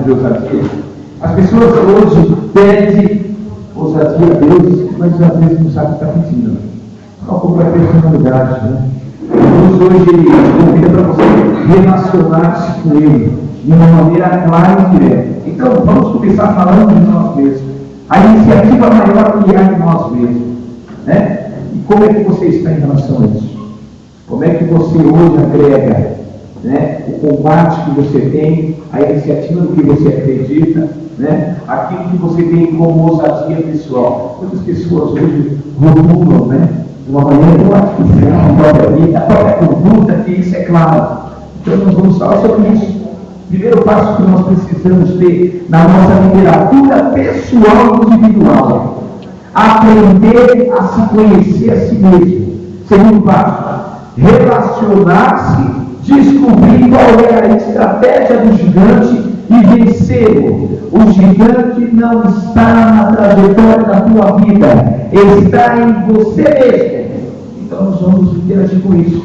de ousadia. As pessoas hoje pedem ousadia a Deus, mas às vezes não sabem o que está pedindo. Qual pouco a personalidade, né? Deus hoje convida para você relacionar-se com Ele de uma maneira clara e direta. Então, vamos começar falando de nós mesmos. A iniciativa maior que há em nós mesmos. Né? E como é que você está em relação a isso? Como é que você hoje agrega, né, o combate que você tem, a iniciativa do que você acredita, né, aquilo que você tem como ousadia pessoal? Muitas pessoas hoje rotulam, né, de uma maneira tão artificial a própria vida, a própria conduta, que isso é claro. Então nós vamos falar sobre isso. O primeiro passo que nós precisamos ter na nossa literatura pessoal e individual: aprender a se conhecer a si mesmo. Segundo passo, relacionar-se, descobrir qual é a estratégia do gigante e vencê-lo. O gigante não está na trajetória da tua vida, está em você mesmo. Então nós vamos interagir com isso.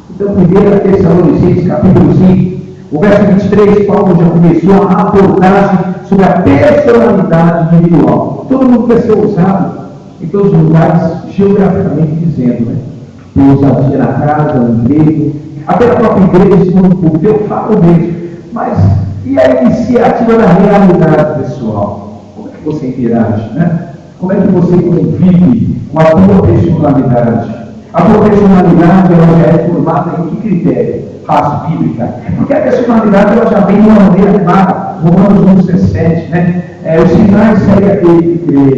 Então, 1 Tessalonicenses, capítulo 5, o verso 23, Paulo já começou a abordagem sobre a personalidade individual. Todo mundo quer ser ousado em todos os lugares, geograficamente dizendo, né? Tem ousadia na casa, no emprego, até na própria igreja, no público. Eu falo mesmo. Mas e a iniciativa da realidade pessoal? Como é que você interage, né? Como é que você convive com a tua personalidade? A tua personalidade, ela já é formada em que critério? Base bíblica. Porque a personalidade, ela já vem de uma maneira clara. Romanos 1,17, né? Os sinais seguem aquele que crê.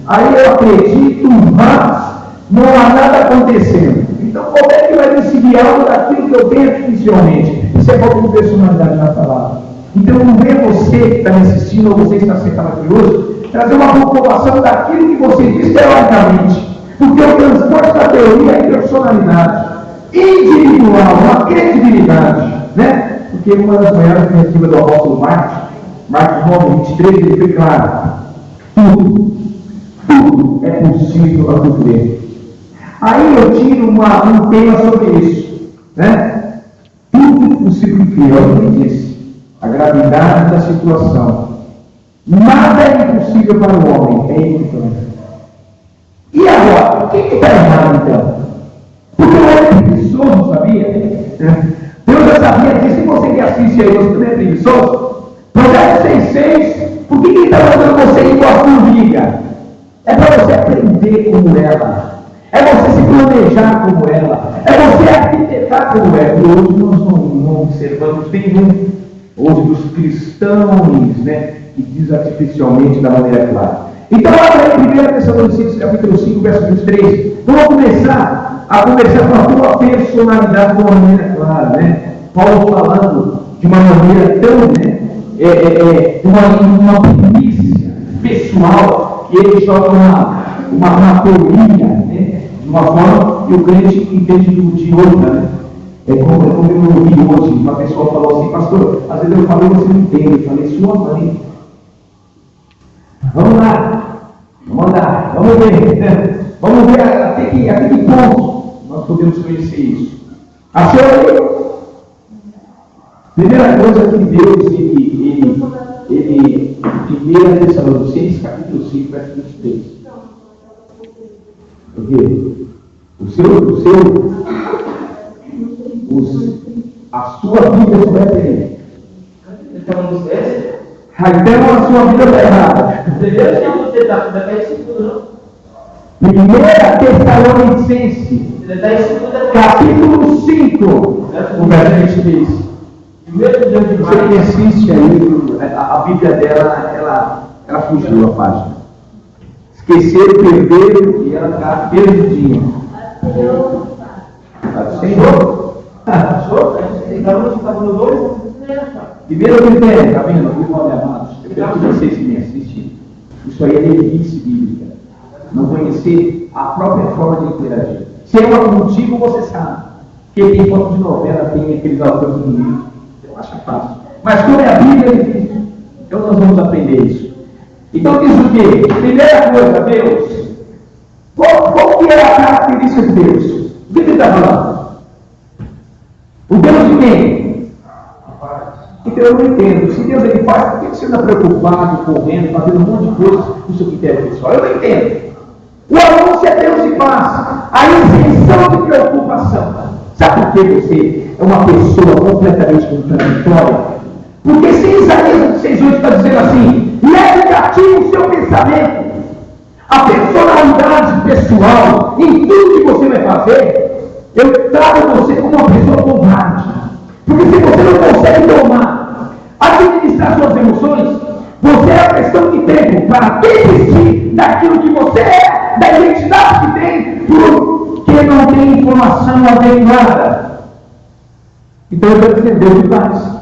Aí eu acredito, mas não há nada acontecendo. Então, como é que vai decidir algo daquilo que eu tenho artificialmente? Isso é falta de personalidade na palavra. Então, não vê você que está me assistindo, ou você está sentado aqui hoje, trazer uma comprovação daquilo que você diz teoricamente. Porque o transporte da teoria é personalidade individual, uma credibilidade, né? Porque uma das maiores iniciativas do apóstolo Marcos 9:23, ele foi claro: tudo é possível ao que crer. Aí eu tiro um tema sobre isso, né? Tudo é possível que crer, olha o que ele disse, a gravidade da situação. Nada é impossível para o homem, é impossível. E agora, o que está errado então? Porque eu era preguiçoso, sabia? Deus já sabia disso. Se você que assiste aí, você também é preguiçoso. Projeto 6,6, por que ele está mandando você ir com a formiga? É para você aprender como ela. É você se planejar como ela. É você arquitetar como ela. E hoje nós não observamos nenhum. Hoje dos cristãos, né, que diz artificialmente da maneira clara. Então, olha aí, 1 Tessalonicenses, capítulo 5, verso 23. Vamos começar a conversar com a tua personalidade de uma maneira clara, né? Paulo falando de uma maneira tão, né, uma primícia pessoal, que ele joga uma teoria, né, de uma forma que o crente entende de outra, né? É como eu ouvi hoje, uma pessoa falou assim: pastor, às vezes eu falei e você não entende. Eu falei: sua mãe. Vamos lá, vamos ver. Vamos ver até que ponto nós podemos conhecer isso. Achou aí? Primeira coisa que Deus, ele 1 Tessalonicenses, capítulo 5, verso 23. Porque a sua vida não vai ter. Então a sua vida está errada. 1 Tessalonicenses, capítulo 5, o verso 23. Você que assiste aí, a Bíblia dela, ela fugiu a página. Esqueceram, perderam e ela está perdidinha. Senhor? Achou? Primeiro critério, está vendo? Olha, amados, eu quero que vocês que me assistem. Isso aí é delícia bíblica. Não conhecer a própria forma de interagir. Se é uma contigo, você sabe. Quem tem foto de novela tem aqueles autores do livro. Eu acho fácil. Mas como é a Bíblia, é difícil. Então nós vamos aprender isso. Então diz o quê? Primeira coisa, Deus. Qual que é a característica de Deus? O que ele está falando? O Deus de quem? Então eu não entendo. Se Deus ele faz, por que você anda preocupado, correndo, fazendo um monte de coisas no seu critério pessoal? Eu não entendo. O anúncio é Deus e paz. A isenção de preocupação. Sabe por que você é uma pessoa completamente contraditória? Porque se Isaías 6,8 está dizendo assim, leve cativo o seu pensamento, a personalidade pessoal, em tudo que você vai fazer, eu trago você como uma pessoa covarde. Porque se você não consegue domar, administrar suas emoções, você é a questão de tempo para desistir daquilo que você é, da identidade que tem, porque não tem informação adequada. Então eu quero dizer, Deus me faz.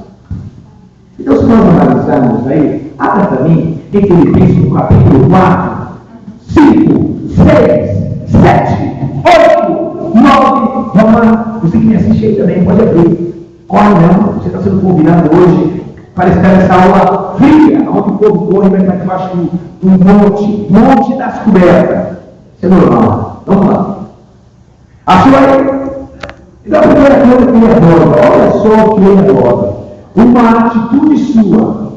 Então, se nós analisarmos aí, abra para mim, em Filipenses, no capítulo 4, 5, 6, 7, 8, 9, vamos lá. Você que me assiste aí também, pode abrir. Corre não, você está sendo convidado hoje para estar nessa aula fria, onde o povo corre e vai estar debaixo do monte das cobertas. Isso é normal. Vamos lá. Achou aí? Então, a primeira coisa que ele aborda, olha só o que ele aborda. Uma atitude sua,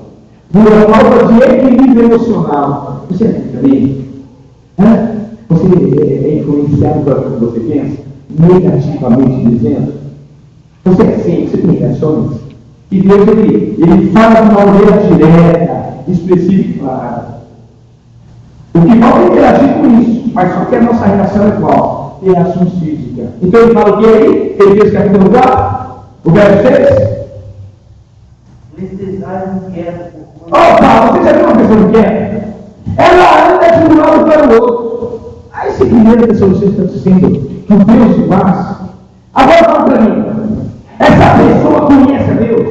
por falta de equilíbrio emocional. Você acredita nisso? Você é influenciado pelo que você pensa, negativamente dizendo? Você é assim, você tem reações? E Deus, ele fala de uma maneira direta, expressiva e clara. O que falta é interagir com isso, mas só que a nossa reação é qual? Reação física. Então ele fala o que aí? Ele diz capítulo 4, o verso 6. Opa, você já viu uma pessoa inquieta? Ela anda de um lado para o outro. Aí se primeira pessoa você está dizendo que o Deus se faz. Agora fala para mim. Essa pessoa conhece a Deus?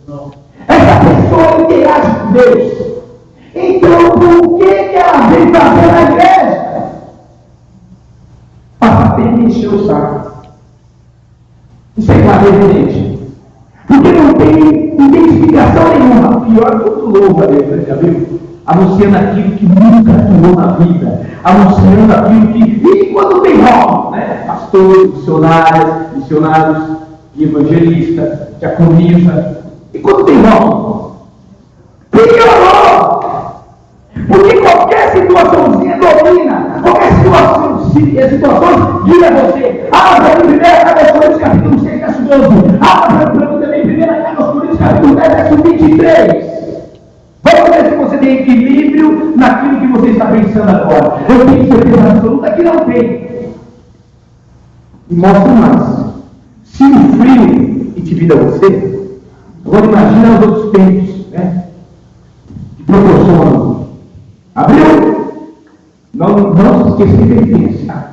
Não. Essa pessoa interage com Deus? Então por que ela vem fazer na igreja? Para apenas encher o saco. Isso é claro, evidente. Porque não tem identificação nenhuma. Pior que o louvo a Deus, né? Já viu? Anunciando aquilo que nunca atuou na vida. Anunciando aquilo que... E quando tem nome, né? Pastores, missionários, evangelista, diaconisa. E quando tem nome? Piorou! Porque qualquer situaçãozinha domina. Qualquer situações vira você. Abra em 1 Coríntios capítulo 6, verso 12. Abra para mim também 1 Coríntios capítulo 10, verso 23. Vamos ver se você tem equilíbrio naquilo que você está pensando agora. Eu tenho certeza absoluta que não tem. E mostra mais. Se o frio intimida você, agora imagina os outros tempos, né? Que proporcionam. Abriu? Não se esqueça que ele pensa.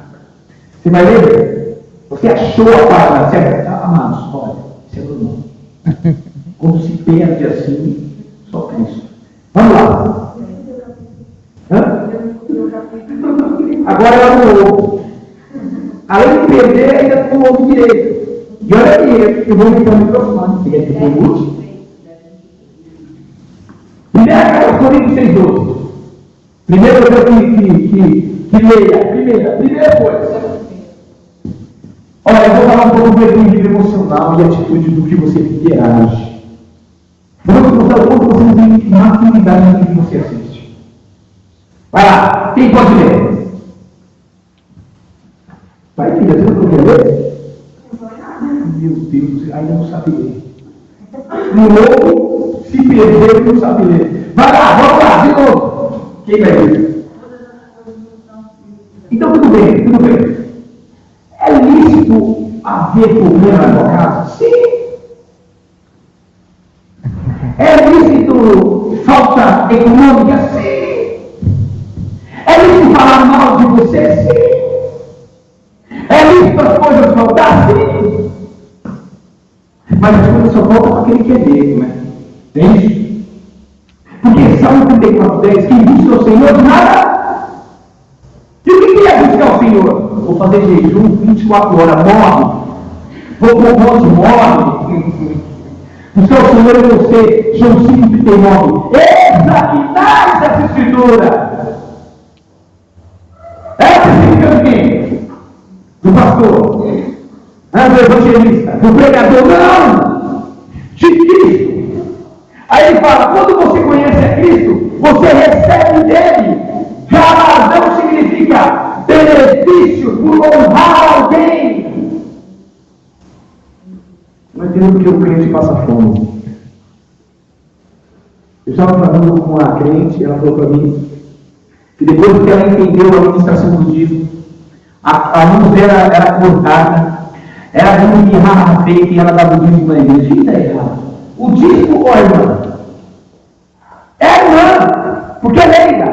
Você vai ler? Você achou a palavra certa? Amados, olha, isso é normal. Quando se perde assim, só Cristo. Vamos lá. Agora ela mudou. Além de perder, ainda ficou o outro direito. E olha aqui, eu vou me microfone. Você quer que eu mude? 1 Coríntios 6,12. Primeira coisa que leia. Primeira coisa. Olha, eu vou falar um pouco do equilíbrio emocional e atitude do que você interage. Vamos mostrar o quanto você tem maturidade naquilo que você assiste. Vai lá, quem pode ler? Vai, filha, você não quer ler? Meu Deus, ainda não sabe ler. No outro, se perder, não sabe ler. Vai lá, vamos lá, de novo. Quem vai ler? Então, tudo bem. É lícito haver problema na tua casa? Sim. É lícito falta econômica? Sim. É lícito falar mal de você? Sim. É lícito as coisas faltar? Sim. Mas as coisas só voltam para aquele que é Deus, né? Entende? Porque Salmo 34:10, quem busca o Senhor, nada. E o que é buscar o Senhor? Vou fazer jejum 24 horas, morre. Vou para o monte, morre. Buscar o Senhor é você, João 5:39. Examinais essa escritura. Essa significa de quem? Do pastor, do evangelista, do pregador, não! De Cristo. Aí ele fala, quando você conhece a Cristo, você recebe dele. Galardão significa benefício por honrar alguém. Não entendo porque o crente passa fome. Eu estava falando com uma crente, ela falou para mim que depois que ela entendeu a administração do dízimo, a luz dela era cortada, ela viu uma mirra feita e ela dava o dízimo na igreja. Isso é errado. O dízimo, ó irmã, é irmã, porque é leiga.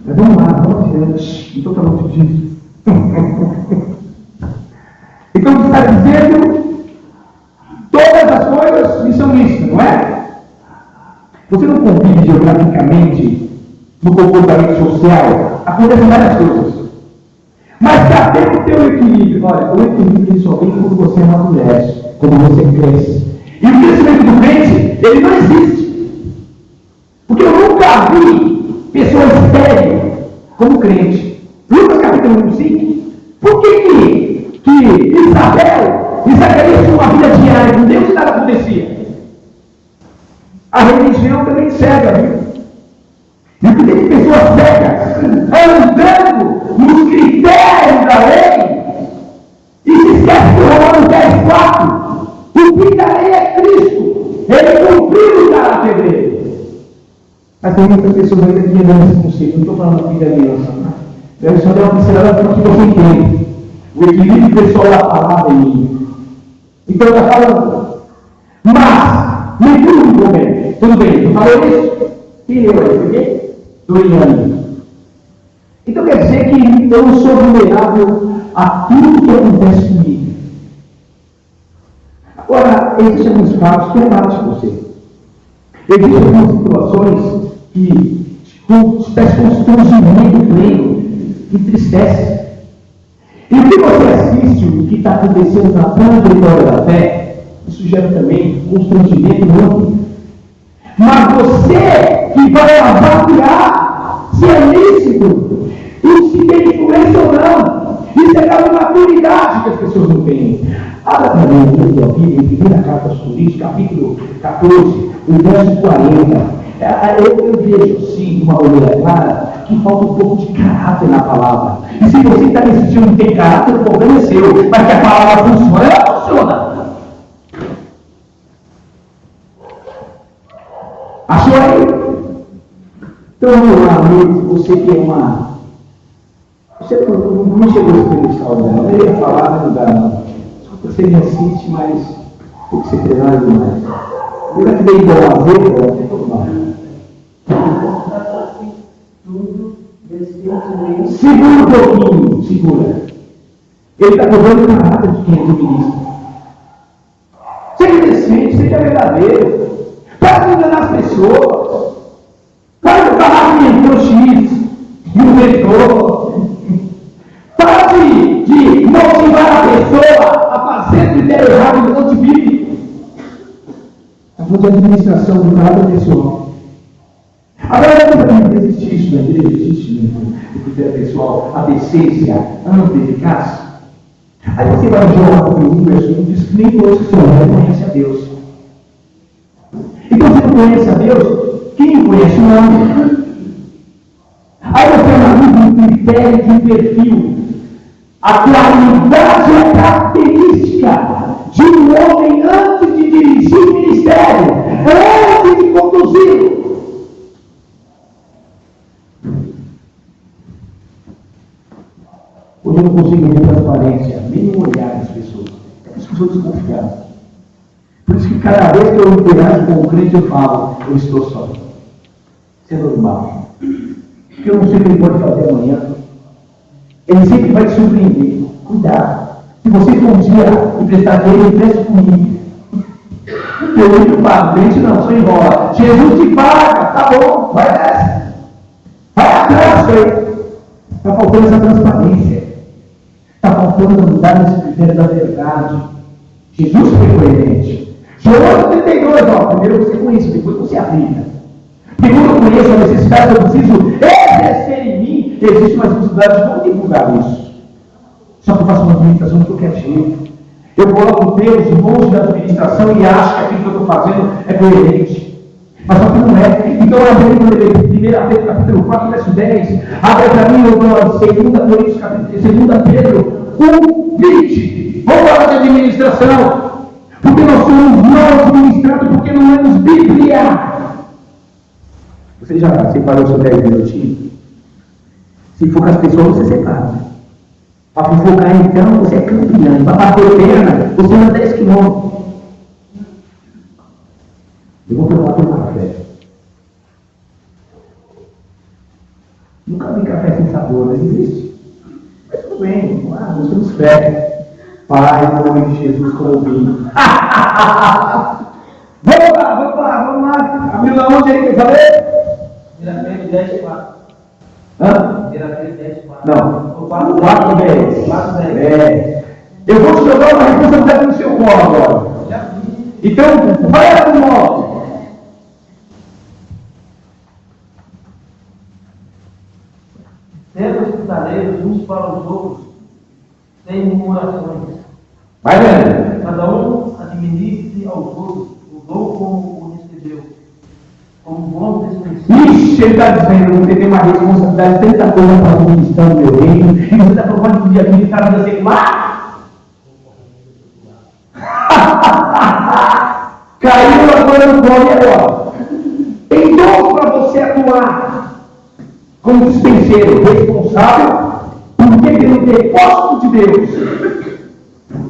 Mas vamos lá, vamos adiante. Então está muito dízimo. Então você está dizendo, todas as coisas me são lícitas, não é? Você não convive geograficamente no comportamento social, acontecem várias coisas. Mas cadê o teu equilíbrio? Olha, o equilíbrio só vem quando você amadurece, quando você cresce. E o crescimento do crente, ele não existe. Porque eu nunca vi pessoas sérias como crente. Lucas capítulo 5. Por que Isabel e Zacarias tinham uma vida diária com Deus e nada acontecia? A religião também cega, viu? E porque tem pessoas cegas andando nos critérios da lei e se esquece que Romanos 10:4, o fim da lei é Cristo, ele cumpriu o caráter dele. Mas tem muitas pessoas ainda que dão esse conceito, não estou falando aqui da aliança, eu só dei uma pincelada para que você entenda o equilíbrio pessoal da palavra em mim. Então está falando, mas nem tudo me convém. Tudo bem, tu falou isso? Quem leu aí? Por quê? Doriane. Então quer dizer que eu não sou vulnerável a tudo que acontece comigo. Agora, existem alguns fatos que rebatem você. Existem algumas situações que espécie de constrangimento pleno, que entristece. E o que você assiste, o que está acontecendo na trajetória da fé, isso gera também constrangimento no. Mas você que vai avaliar se é lícito, e se tem influência ou não, isso é aquela maturidade que as pessoas não têm. Abra para mim o livro da Bíblia, em 1 Carta aos Coríntios, capítulo 14, o verso 40. Eu vejo assim, de uma maneira clara, que falta um pouco de caráter na palavra. E se você está nesse estilo de ter caráter, o problema é seu. Mas que a palavra funciona, ela funciona. Achou aí? Então vamos lá, você que é uma. Você não chegou a experimentar o dela. Eu ia falar, mas não dá não. Você me assiste, mas tem que ser treinado demais. Agora que veio da lazer, é tudo mal. Segura um pouquinho, segura. Ele está cobrando o caráter de quem é ministro. Seja decente, seja verdadeiro. Para de enganar as pessoas. Para de falar que entrou X e o retrô. Para de motivar a pessoa a fazer critério errado e não te vive. A fonte de administração do caráter pessoal. Agora, não existe isso na igreja, existe no critério pessoal, a decência ampla e eficaz. Aí você vai jogar comigo no versículo, diz que nem todos que são conhecem a Deus. Então você não conhece a Deus? Quem conhece o nome? Aí você analisa um critério de um perfil. A qualidade é característica de um homem antes de dirigir o ministério, antes de conduzi-lo. Hoje eu não consigo ver transparência, nem no olhar das pessoas. É por isso que eu sou desconfiado. Por isso que cada vez que eu interajo com o crente, eu falo, eu estou só. Isso é normal. Porque eu não sei o que ele pode fazer amanhã. Ele sempre vai te surpreender. Cuidado. Se você for um dia emprestar dinheiro, empreste comigo. Eu não pago, crente não, só enrola. Jesus te paga, tá bom, vai nessa. Vai atrás disso aí. Está faltando essa transparência. Está faltando andar nesse critério da verdade. Jesus foi coerente. João 32, primeiro você conhece, depois você aplica. Segundo eu conheço a necessidade, eu preciso exercer em mim. Existe uma necessidade de como divulgar isso. Só que eu faço uma comunicação de qualquer jeito. Eu coloco Deus longe da administração e acho que aquilo que eu estou fazendo é coerente. Mas só que não é. Então, abre aí quando ele 1 Pedro capítulo 4, verso 10. Abre para mim, eu dou 2 Pedro 1, 20. Vamos falar de administração. Porque nós somos mal administrados, porque não lemos Bíblia. Você já separou seu 10 minutinhos? Se for com as pessoas, você separa. Para fofocar, então, você é campeão. Para bater perna, você anda 10 quilômetros. Eu vou tomar teu café. Nunca vi café sem sabor, não existe. Mas tudo bem, nós temos fé. Pai, em nome de Jesus, como vinho. Vamos lá. Abriu lá onde aí que eu falei? Pedro 10, 4. Hã? Pedro 10, 4. Não. 4, 10. 4, 10. É. Eu vou te jogar uma responsabilidade no seu colo agora. Então, vai para o modo. Sendo hospitaleiros uns para os outros, sem murmurações. Vai vendo. Cada um administre aos outros o dom como o recebeu, como bom dispensível. Ixi, ele está dizendo, você tem uma responsabilidade, tanta coisa para administrar no meu reino, e você está propondo de administrar a vida secular? Caiu agora no colo agora. Tem dom para você atuar como dispenseiro, responsável, porque tem um depósito de Deus.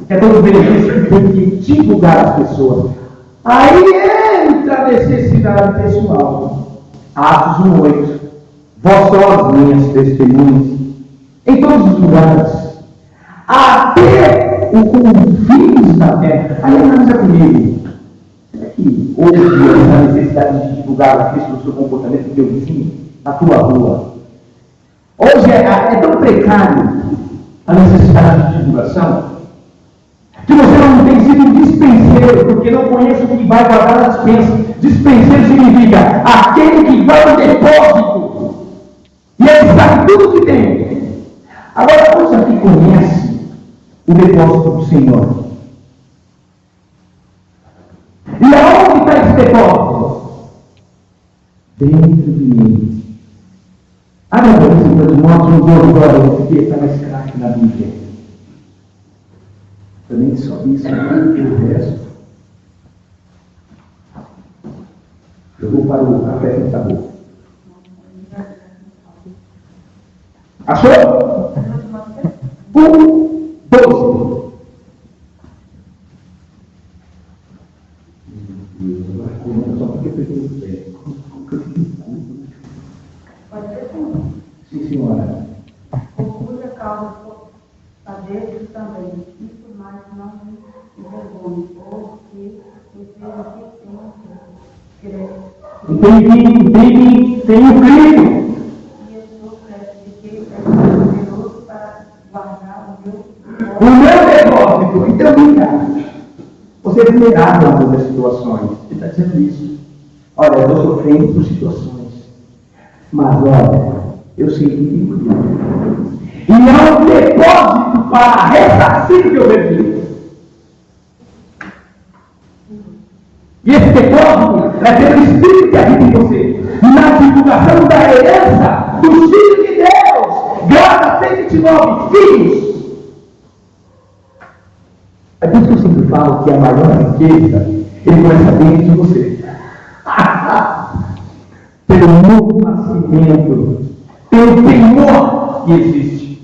Que é todo o benefício de divulgar as pessoas. Aí entra a necessidade pessoal. Atos 1:8. Vós sois minhas testemunhas em todos os lugares, até o confins da terra. Aí analisa comigo. Será que hoje a necessidade de divulgar a Cristo no seu comportamento do teu vizinho, na tua rua? Hoje é tão precário a necessidade de divulgação que você não tem sido um dispenseiro, porque não conhece o que vai guardar na dispensa. Dispenseiro significa aquele que vai no depósito e ele sabe tudo que tem. Agora, quantos aqui conhece o depósito do Senhor? E aonde está esse depósito? Dentro de mim. Abre a boca, de modo que eu vou agora, porque está mais craque na Bíblia. Também só isso, o resto. Eu vou para o café sem sabor. Achou? 1:12. Só porque eu fiquei no pé. Pode ser sim. Sim, senhora. Por cuja causa padecem também. Isso mais não me envergonhe, porque eu Tenho crido. E eu sou certo de que é poderoso para guardar O meu depósito. Então, obrigado. Você é vulnerável a todas as situações. Ele está dizendo isso. Olha, eu estou sofrendo por situações. Mas, olha, eu sei que tem cuidado. E há um depósito para ressarcir o que eu bebi. E esse depósito é pelo Espírito que habita em você. Na divulgação da herança dos filhos de Deus. Gálatas 6:29, filhos. É por isso que eu sempre falo que a maior riqueza, ele começa dentro de você. Pelo novo nascimento, pelo temor que existe,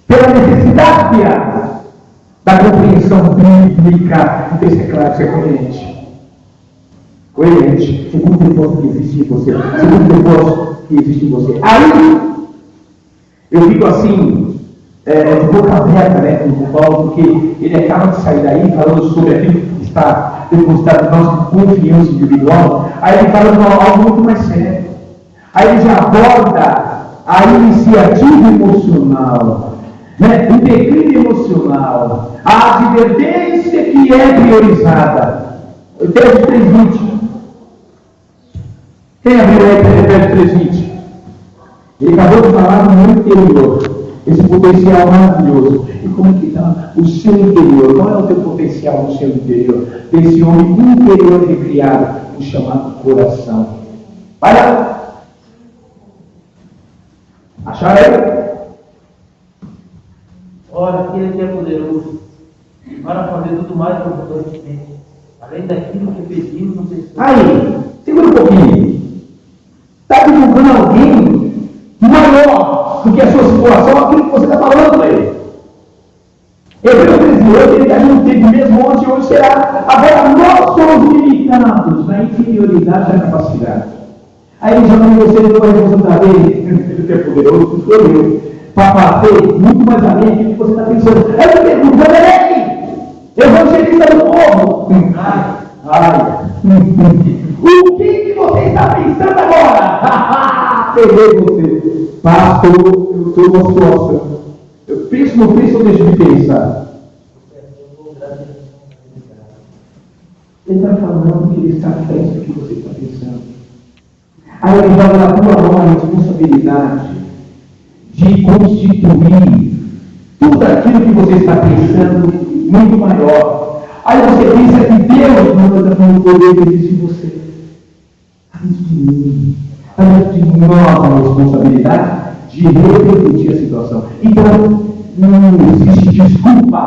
pela necessidade que há da compreensão bíblica. Então, isso é claro, isso é coerente. Coerente. Segundo o depósito que existe em você. Segundo o depósito que existe em você. Aí, eu fico assim, de boca aberta, né, com o Paulo, porque ele acaba de sair daí falando sobre aquilo que está depositado em nossa confiança individual. Aí ele fala de algo muito mais sério. Aí ele já aborda a iniciativa emocional, né, o declínio emocional, a advertência que é priorizada. Efésios 3:20. Quem abriu aí para Efésios 3:20? Ele acabou de falar no anterior. esse potencial maravilhoso. E como é que está o seu interior? Qual é o teu potencial no seu interior? Desse homem interior recriado, o chamado coração. Vai lá! Acharam aí? Ora, aquele que é poderoso para fazer tudo mais abundantemente, além daquilo que pedimos, não pensamos. Aí, segura um pouquinho. Está divulgando alguém maior do que a sua situação, aquilo que você está falando para ele. Hebreus 13:8, ele está no tempo mesmo onde hoje será. Agora, nós somos limitados na inferioridade da capacidade. Aí ele chama você de uma responsabilidade dele, ele é poderoso, sou eu, para fazer muito mais além do que você está pensando. Eu te pergunto, evangelista do povo. O que você está pensando agora? Peguei você. Pastor, eu estou numa situação. Eu penso, não penso, ou deixo de pensar? Ele está falando que ele está à frente do que você está pensando. Aí ele joga na tua mão a responsabilidade de constituir tudo aquilo que você está pensando muito maior. Aí você pensa que Deus não está com o poder que existe em você. Antes de mim, antes de nós, a responsabilidade de repercutir a situação. Então, não existe desculpa.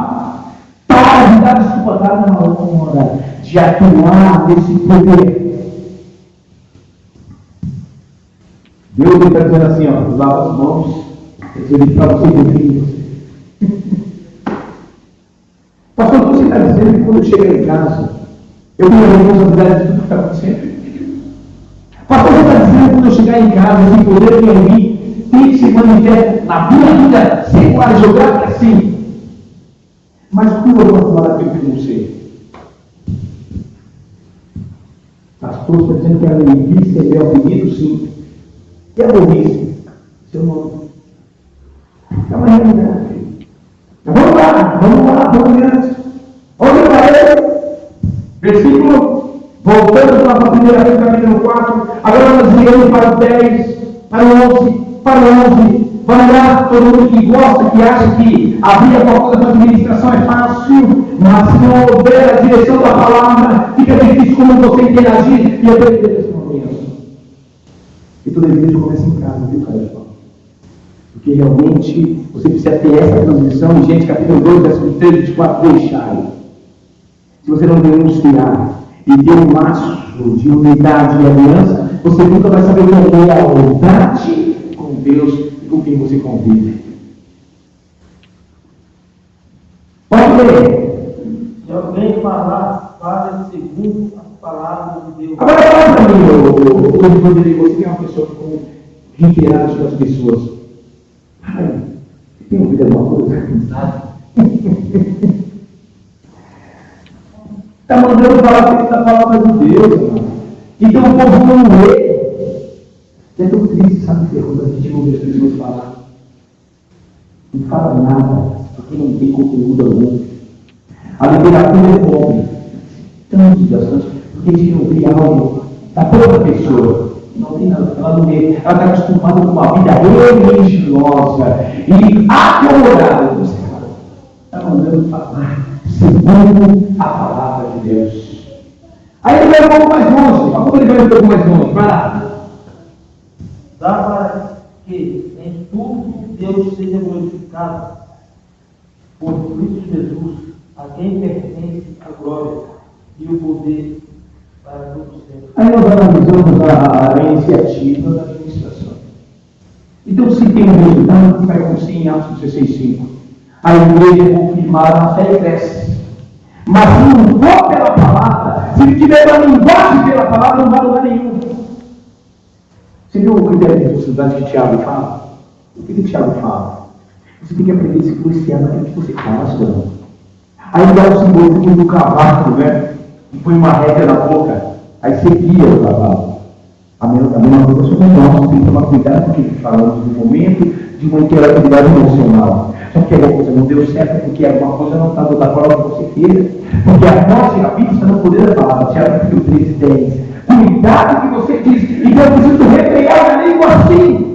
Para de dar desculpa, dar na hora de atuar nesse poder. Deus está dizendo assim, ó, lava as mãos, ele para você definir você. Pastor, o que você está dizendo que quando eu chegar em casa, eu tenho a responsabilidade de tudo que está acontecendo? Pastor, você está dizendo que quando eu chegar em casa, esse poder que em mim tem que se manifestar na minha vida secular e geográfica, sim. Mas como eu vou falar aquilo que eu não sei? Pastor, você está dizendo que a levice é meu apelido, sim. E a burrice? Seu nome. É uma realidade. Vamos lá, vamos ver. Olha para ele. Versículo, voltando para a primeira vez, capítulo 4. Agora nós viramos para o 10, para o 11, para o 11. Vamos lá, todo mundo que gosta, que acha que abrir a porta da administração é fácil, mas se não houver a direção da palavra, fica difícil como você interagir e aprender esse momento. E toda igreja começa em casa, viu, cara? Porque realmente você precisa ter essa transição. Em Gênesis capítulo 2, versículo 3, 24, deixai. Se você não denunciar e ter um laço de unidade e aliança, você nunca vai saber o que é a unidade com Deus e com quem você convive. Pode ler. Se alguém falar, fale segundo as palavras de Deus. Agora fala para mim, você que é uma pessoa com reiterado das pessoas. Ai, tem ouvido alguma coisa? Está mandando falar da palavra de Deus, irmão. Então o povo não lê. É tão triste, sabe, quando a gente ouve as pessoas falar. Não fala nada, porque não tem conteúdo algum. A literatura é pobre. Tantos bastante, porque a gente não vê algo da própria pessoa. Não tem nada, ela não vê. Ela está acostumada com uma vida religiosa e acomodada. Você está mandando falar segundo a palavra de Deus. Aí ele vai um pouco mais longe. Como ele vai um pouco mais longe? Vai lá. Dá para que em tudo Deus seja glorificado por Cristo Jesus, a quem pertence a glória e o poder para todos sempre. Aí nós analisamos a iniciativa da administração. Então, se tem um resultado, que vai acontecer em Atos 16:5. A igreja é confirmada, a fé cresce. Mas se não for pela palavra, se não tiver uma linguagem pela palavra, não vai a lugar nenhum. Você viu o critério de responsabilidade que Tiago fala? O que Tiago fala? Você tem que aprender a se policiar naquilo que você faz, não. Aí dá o simbolismo do cavalo, né? E põe uma rédea na boca. Aí você guia o cavalo. A mesma coisa sobre nós. Tem que tomar cuidado com o que falamos no momento de uma interatividade emocional. Só que alguma coisa não deu certo porque alguma coisa não está da forma que você queira. Porque a morte e a vida estão no poder da palavra. Tiago capítulo 13, 10. Cuidado que você diz. Então eu preciso refrear a língua assim.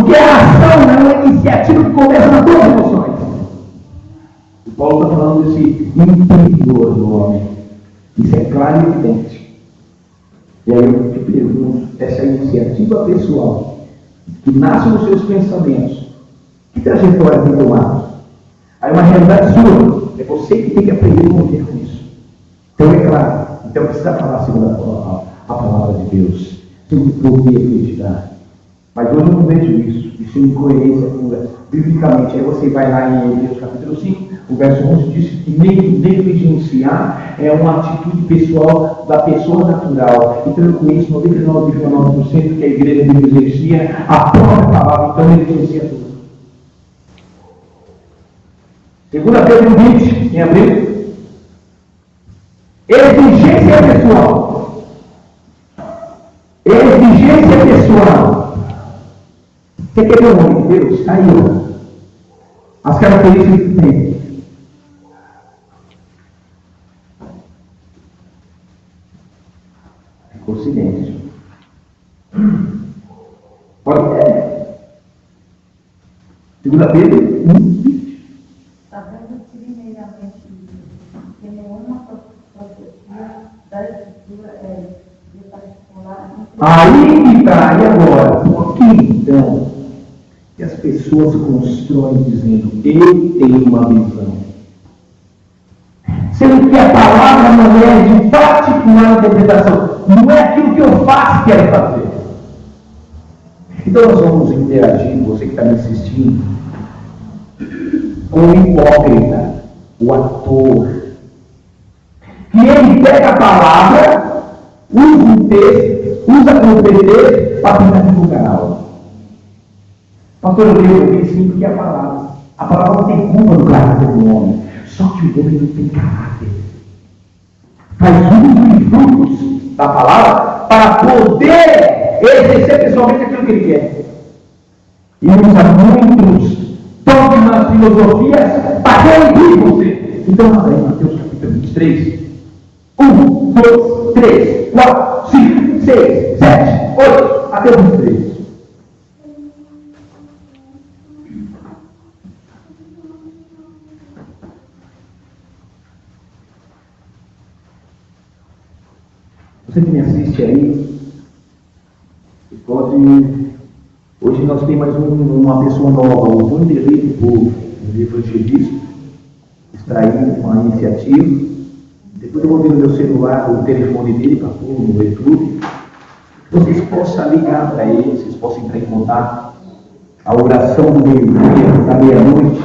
Porque a ação não é a iniciativa que começa nas duas emoções. O Paulo está falando desse interior do homem. Isso é claro e evidente. E aí eu te pergunto, essa iniciativa pessoal, que nasce nos seus pensamentos, que trajetória tem tomado? Aí uma realidade sua, é você que tem que aprender a conviver com isso. Então é claro, então precisa falar segundo a palavra de Deus, sem poder acreditar. Mas hoje eu não vejo isso é incoerência biblicamente. Aí você vai lá em Hebreus capítulo 5, o verso 11 diz que negligenciar é uma atitude pessoal da pessoa natural. Então eu conheço 99,9% que a igreja negligencia a própria palavra, então negligencia tudo. 2 Pedro 20, quem abriu? Exigência pessoal. Exigência pessoal. Você quer ver o nome de Deus? Está aí, ó. As características que tem. Ficou silêncio. Pode ver. 2 Pedro 1. Sabendo primeiramente que nenhuma profecia da Escritura é de particular. Aí que está, e agora? Por que então que as pessoas constroem dizendo, eu tenho uma visão? Sendo que a palavra não é de particular interpretação, não é aquilo que eu faço que quero fazer. Então nós vamos interagir, você que está me assistindo, com o hipócrita, o ator, que ele pega a palavra, usa o texto, usa o pretexto para tentar divulgar algo. Pastor, eu creio ouvir sim, porque é a palavra não tem culpa do caráter do homem, só que o homem não tem caráter. Faz uso e frutos da palavra para poder exercer pessoalmente aquilo que ele quer. E usa muitos dogmas, filosofias para corrigir você. Então, abra aí Mateus capítulo 23. 1, 2, 3, 4, 5, 6, 7, 8, até o 23. Você que me assiste aí, você pode. Hoje nós temos mais uma pessoa nova, o Vanderlei do Povo, um evangelista, extraído com a iniciativa. Depois eu vou ver no meu celular o telefone dele para pôr no YouTube. Vocês possam ligar para ele, vocês possam entrar em contato. A oração do meio-dia, da meia-noite.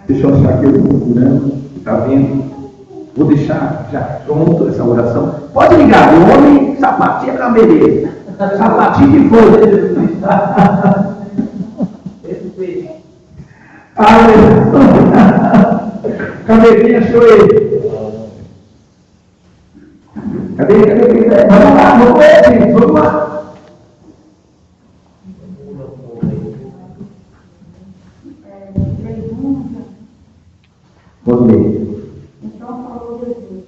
Deixa eu achar que eu estou procurando. Está vendo? Vou deixar já pronto essa oração. Pode ligar, o homem sapatinha na beleza. Sapatinho de folha. Cadê? Achou ele? Cadê? Vamos lá, vamos ver, gente. Vamos lá. Pode ler. Então falou Jesus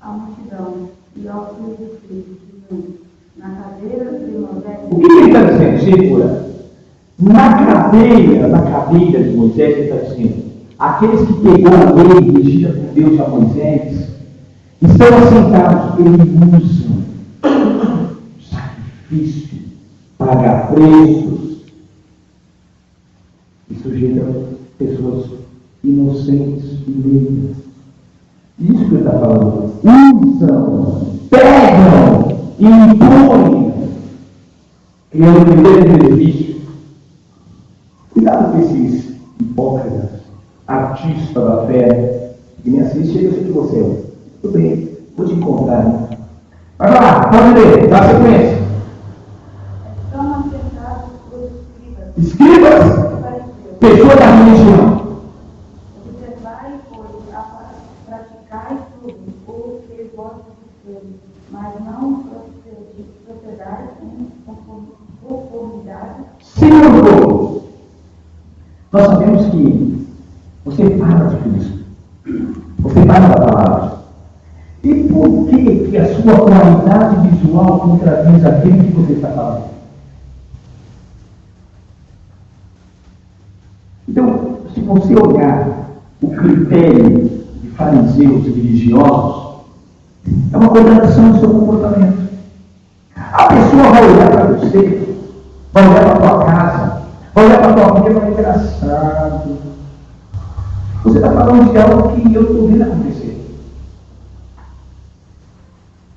à multidão e aos seus discípulos, dizendo, na cadeira de Moisés. O que ele está dizendo? Segura. Na cadeira de Moisés, ele está dizendo, aqueles que pegou a lei regida por Deus a Moisés, estão assentados, eles usam sacrifício, pagar preços, e sujeitam pessoas inocentes e leigas. Isso que ele está falando. Usam, pegam e impõem, criando o primeiro benefício. Cuidado com esses hipócritas, artistas da fé, que me assiste, eu sei que você é. Tudo bem, vou te encontrar. Né? Vai lá, pode ler, dá sequência. Estão assentados os Escribas, pessoas da religião. Observai, pois, praticai tudo o que vós disseres, mas não procedais em conformidade. Segundo, nós sabemos que você fala de Cristo, você fala da palavra, e por por que a sua qualidade visual contradiz aquilo que você está falando? Então, se você olhar o critério de fariseus e religiosos, é uma contradição no seu comportamento. A pessoa vai olhar para você, vai olhar para a tua casa, vai olhar para a tua vida e vai falar, engraçado. Você está falando de algo que eu estou vendo acontecer.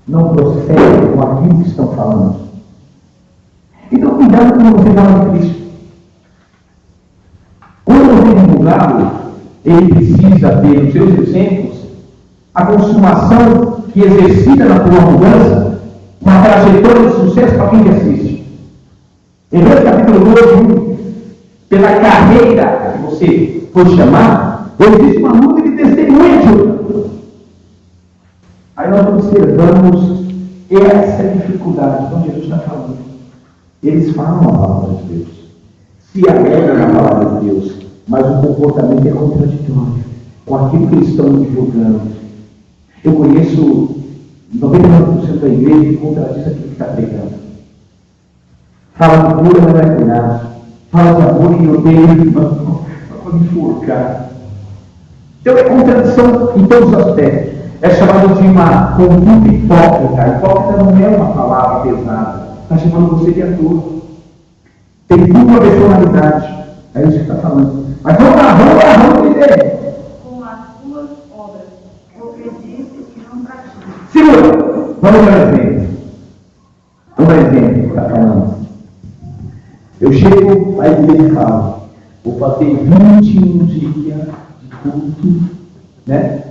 Não procede com aquilo que estão falando. Então, cuidado quando você fala de Cristo. Quando você divulgá-lo, ele precisa ter nos seus exemplos a consumação que exercita na tua mudança uma trajetória de sucesso para quem te assiste. Hebreus capítulo 12, pela carreira que você foi chamado, existe uma luta de testemunho. Aí nós observamos essa dificuldade, como Jesus está falando. Eles falam a palavra de Deus, se alegram na palavra de Deus, mas o comportamento é contraditório com aquilo que eles estão divulgando. Eu conheço 99% da igreja que contradiz aquilo que está pregando. Fala de cura, mas não é curado. Fala de amor e odeia o irmão para me enforcar. Então é contradição em todos os aspectos. É chamado de uma conduta hipócrita. Hipócrita não é uma palavra pesada. Está chamando você de ator. Tem dupla personalidade. É isso que está falando. Mas vamos entender. Com as suas obras, porque disse que não pratica. Segura. Vamos dar um exemplo. Vamos dar um exemplo que está falando. Eu chego à igreja e falo, vou fazer 21 dias de culto, né?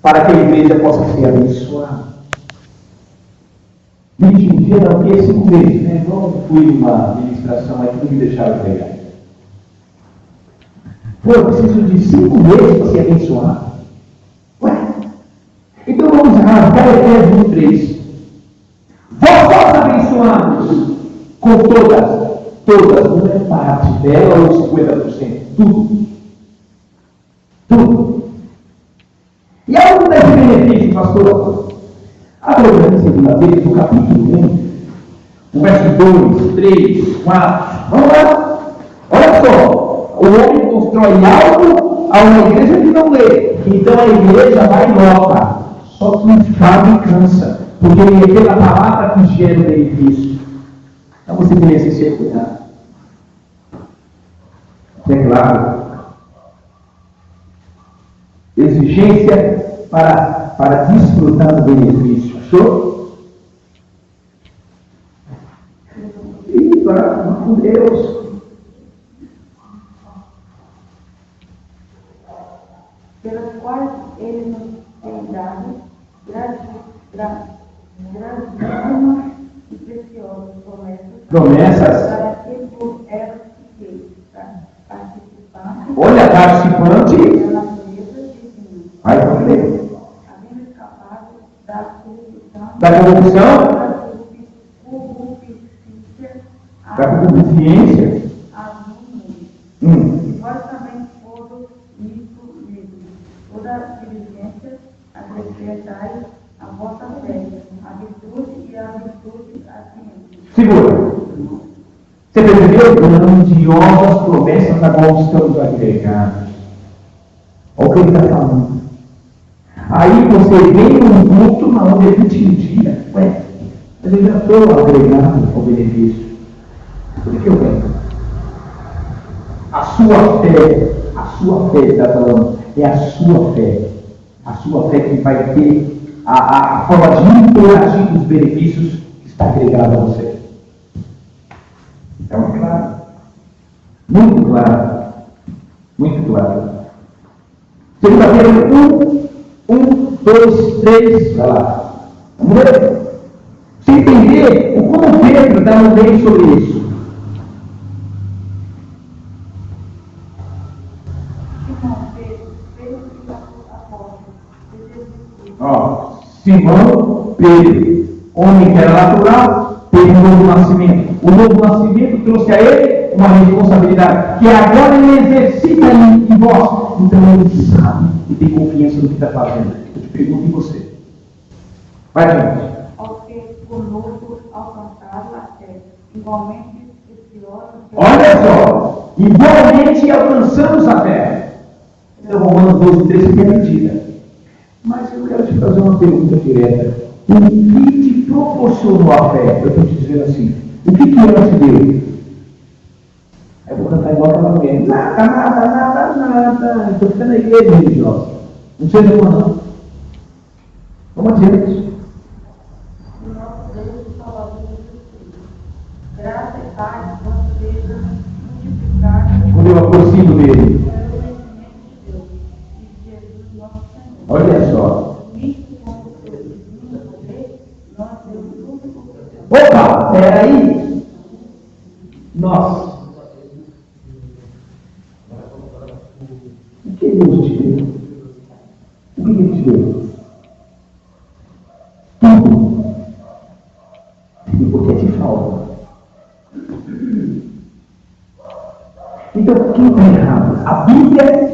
Para que a igreja possa ser abençoada. 21 dias não, porque 5 meses, né? Eu fui numa ministração aí que não me deixaram pregar. Pô, eu preciso de 5 meses para ser abençoado. Ué? Então vamos rasgar Efésios 23. Vós abençoados com todas, não é parte dela ou 50%, tudo. E aonde dá esse benefício, pastor? Abra em 2 Pedro, no capítulo 1, o verso 2, 3, 4. Vamos lá. Olha só. O homem constrói algo a uma igreja que não lê. Então a igreja vai e nota. Só que fala e cansa. Porque é pela palavra que gera o benefício. Então você precisa ser cuidado. É claro. Exigência para desfrutar do benefício. Achou? E para com Deus. Pelas quais ele nos tem dado grandíssimas e preciosas promessas para que por elas fiqueis participantes. Olha, participante. Da natureza divina. Aí vamos ler. Havendo escapado da corrupção. Da corrupção? Da concupiscência. E vós também foram nisso livres. Toda diligência acrescentai a vossa fé, a virtude e a virtude a ciência. Segura. Você percebeu? Grandiosas promessas a qual estamos agregados. Olha o que ele está falando. Aí você vem num culto onde é 21 dias. Ué, mas eu já estou agregado ao benefício. Por que eu venho? A sua fé está falando, é a sua fé que vai ter a forma de interagir com os benefícios que está agregado a você. Então, claro, muito claro. Segunda-feira, 1, 2, 3, vai lá. Vamos ver. Você entender o como Pedro está mandando sobre isso. Simão Pedro, homem que era natural, teve um novo nascimento. O novo nascimento trouxe a ele uma responsabilidade que agora ele exercita em vós. Então ele sabe e tem confiança no que está fazendo. Eu te pergunto em você. Vai adiante. Aos que conosco alcançaram a fé, igualmente preciosa. Olha só, igualmente alcançamos a fé. Então, Romanos 12:13 é medida. Mas eu quero te fazer uma pergunta direta. O que te proporcionou a fé? Eu estou te dizendo assim, o que ela te deu? Eu vou cantar igual aquela mulher. Nada. Estou ficando na igreja religiosa. Não sei de não. Vamos adiante. O nosso Deus e Salvador Jesus Cristo. Graça e paz vão seja multiplicadas Quando eu aproximo dele. para o conhecimento de Deus e de Jesus nosso Senhor. Olha só. Nisto, como o seu divino poder, nós temos tudo o Opa, peraí. Nós. O que Deus te deu? O que Ele te deu? Tudo. E por que te falta? Então, quem está errado? A Bíblia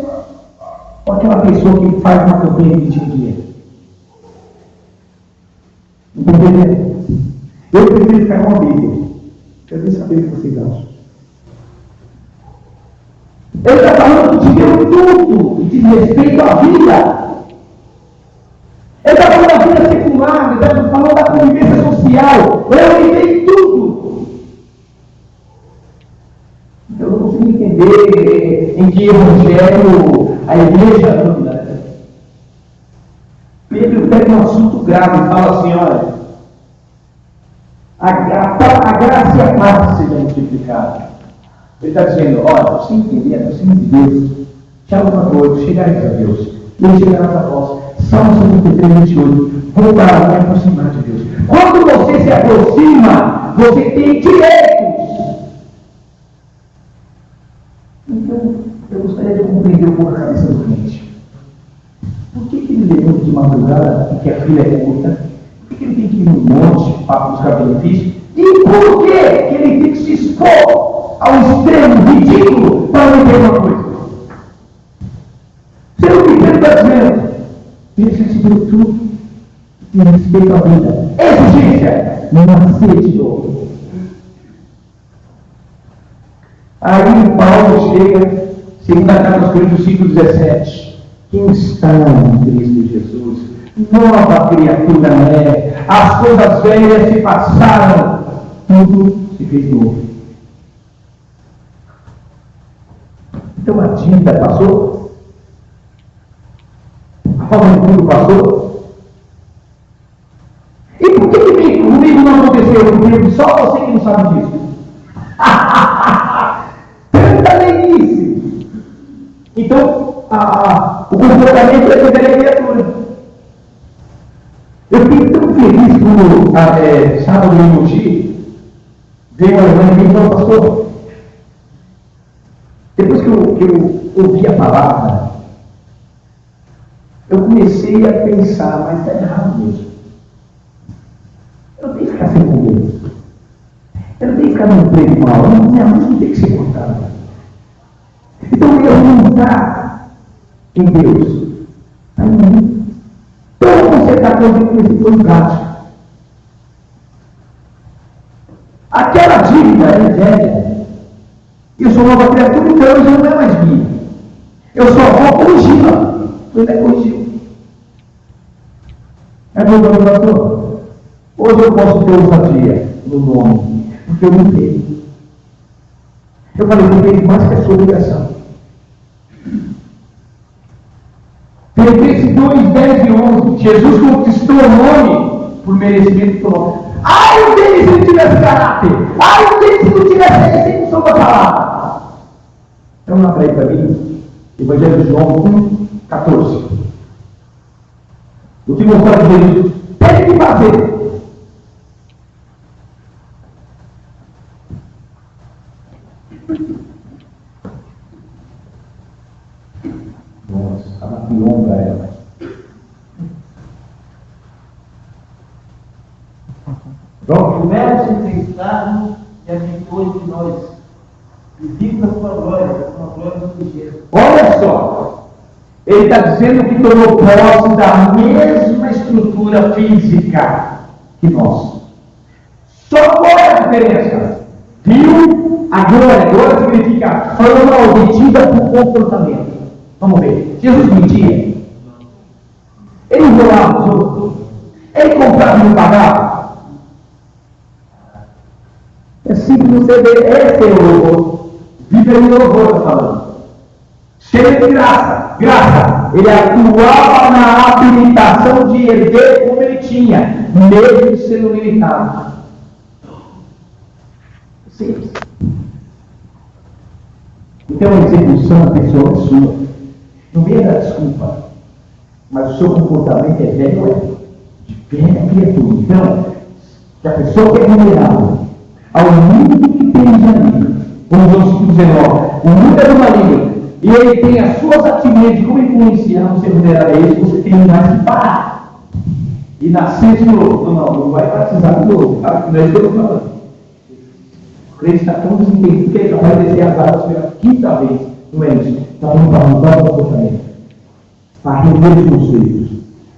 ou aquela pessoa que faz uma campanha de dia? Entendeu? Eu prefiro ficar com a Bíblia. Quero nem saber o que vocês acham. Ele está falando que te deu tudo, e diz respeito à vida. Ele está falando da vida secular, ele está falando da convivência social. Eu me dei tudo. Eu não consigo entender em que evangelho a igreja anda. Pedro pega um assunto grave e fala assim, olha, a graça e a paz sejam multiplicadas. Ele está dizendo, olha, você entender a doctrina de Deus, chama uma coisa, chegareis a Deus, e ele chegará a vós. Salmo 53, 28, voltará a aproximar de Deus. Quando você se aproxima, você tem direitos. Então, eu gostaria de compreender um pouco a cabeça do crente. Por que ele levanta de madrugada e que a fila é curta? Por que ele tem que ir no monte para buscar benefício? E por que ele tem que se expor ao extremo ridículo para não ter uma coisa? Você não tem que está dizendo. Ele já te deu tudo em respeito à vida. Exigência, nascer de novo. Aí Paulo chega, segunda carta aos Coríntios 5:17. Quem está em Cristo Jesus, nova criatura é. As coisas velhas se passaram, tudo se fez novo. Então a dívida passou? A aventura passou? E por que comigo não aconteceu? Porque só você que não sabe disso. Tanta leiguice. Então, o comportamento é da criatura. Eu fiquei tão feliz quando, sábado em Mogi, veio uma irmã e me falou, pastor, depois que eu ouvi a palavra, eu comecei a pensar, mas está errado mesmo. Eu não tenho que ficar sem comer. Eu não tenho que ficar no emprego mal. Minha mãe não tem que ser cortada. Então eu não estar em Deus. Está em mim. Então você está com esse foi prático. Aquela dívida é velha. Eu sou nova criatura, então já não é mais minha. Eu só vou corrigi-la. Ele é corrigido. É meu nome, pastor. Hoje eu posso ter ousadia no nome, porque eu me dei. Eu falei, eu tenho mais que a sua obrigação. Filipenses 2, 10 e 11. Jesus conquistou o nome por merecimento do nome. Ai dele se não tivesse caráter! Ai dele se não tivesse a execução da palavra! Então, abra aí para mim, Evangelho de João 1, 14. O que mostrar de Jesus tem que fazer. Nossa, está na pilonga ela. O mero sentenciado e abençoe de nós, e vive a sua glória, com a glória do Cristo. Olha só, ele está dizendo que tomou posse da mesma estrutura física que nós. Só qual é a diferença? Viu? A glória significa fama obtida por comportamento. Vamos ver. Jesus mentia. Ele enrolava os outros. Ele comprava e não pagava. É simples você ver. Esse é o louvor. Viva em louvor, está falando. Cheio de graça. Graça. Ele atuava na habilitação de herder como ele tinha, mesmo sendo limitado. Simples. Então a execução da pessoa é sua. No meio da desculpa. Mas o seu comportamento é velho, de velha criatura. Então, se a pessoa que é vulnerável ao mundo que tem ali, como João 5,19, o mundo é do maligno, e ele tem as suas atividades de como influenciar você vulnerável a ele, você tem mais que parar. E nascer de novo. Não vai batizar de novo. Não é isso que eu estou falando. O crente está tão desentendido que ele já vai descer as águas pela quinta vez. Não é isso. Está falando para mudar o comportamento. Para rever os conceitos.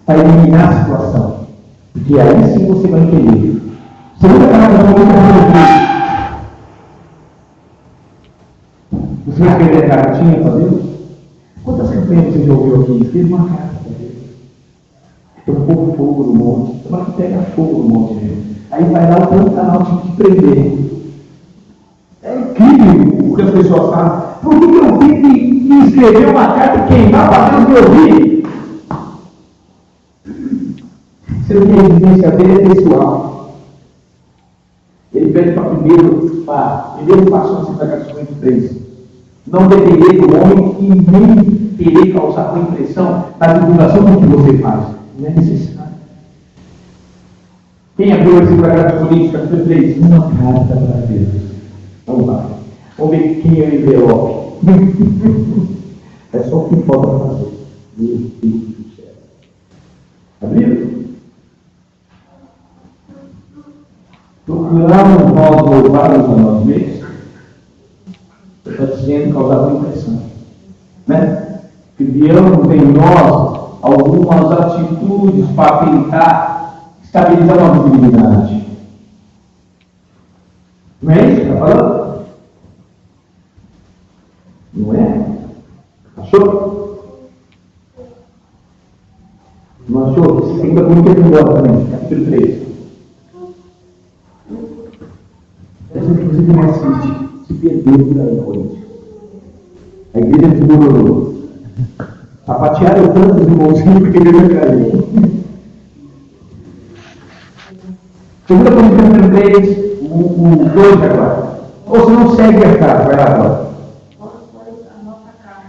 Para eliminar a situação. Porque aí sim você vai entender. Segunda palavra da boca. Você vai escrever a cartinha para Deus? Quantas campanhas você já ouviu aqui? Escreva uma carta para Deus. Tem um pouco de fogo no monte. Tomara que pega fogo no monte mesmo. Aí vai lá o canal de prender. É incrível o que as pessoas fazem. Por que eu tenho que escrever uma carta e queimar para Deus me ouvir? Se eu tenho a evidência dele é pessoal. Ele pede para primeiro passo na Citação 23. Não depender do homem e nem querer causar uma impressão na divulgação do que você faz. Não é necessário. Quem abriu esse Citação Política, capítulo 3? Uma carta para Deus. Vamos lá. Vamos ver quem é o envelope. É só o que falta fazer. Meu Deus do céu. Abriu? Procuramos nós louvarmos a nós mesmos. Está dizendo causar uma impressão. Né? Criamos em nós algumas atitudes para tentar estabilizar uma visibilidade. Não é isso que está falando? Não é? Achou? Não achou? Você tem que muito tempo embora também. Capítulo 3. Você começa a se perder por aí, Coríntios. A igreja desmoronou. Sapatearam tantos irmãozinhos que a igreja caiu. Segunda Coríntios 3. O 2 agora. Ou você não segue a cara, vai lá agora.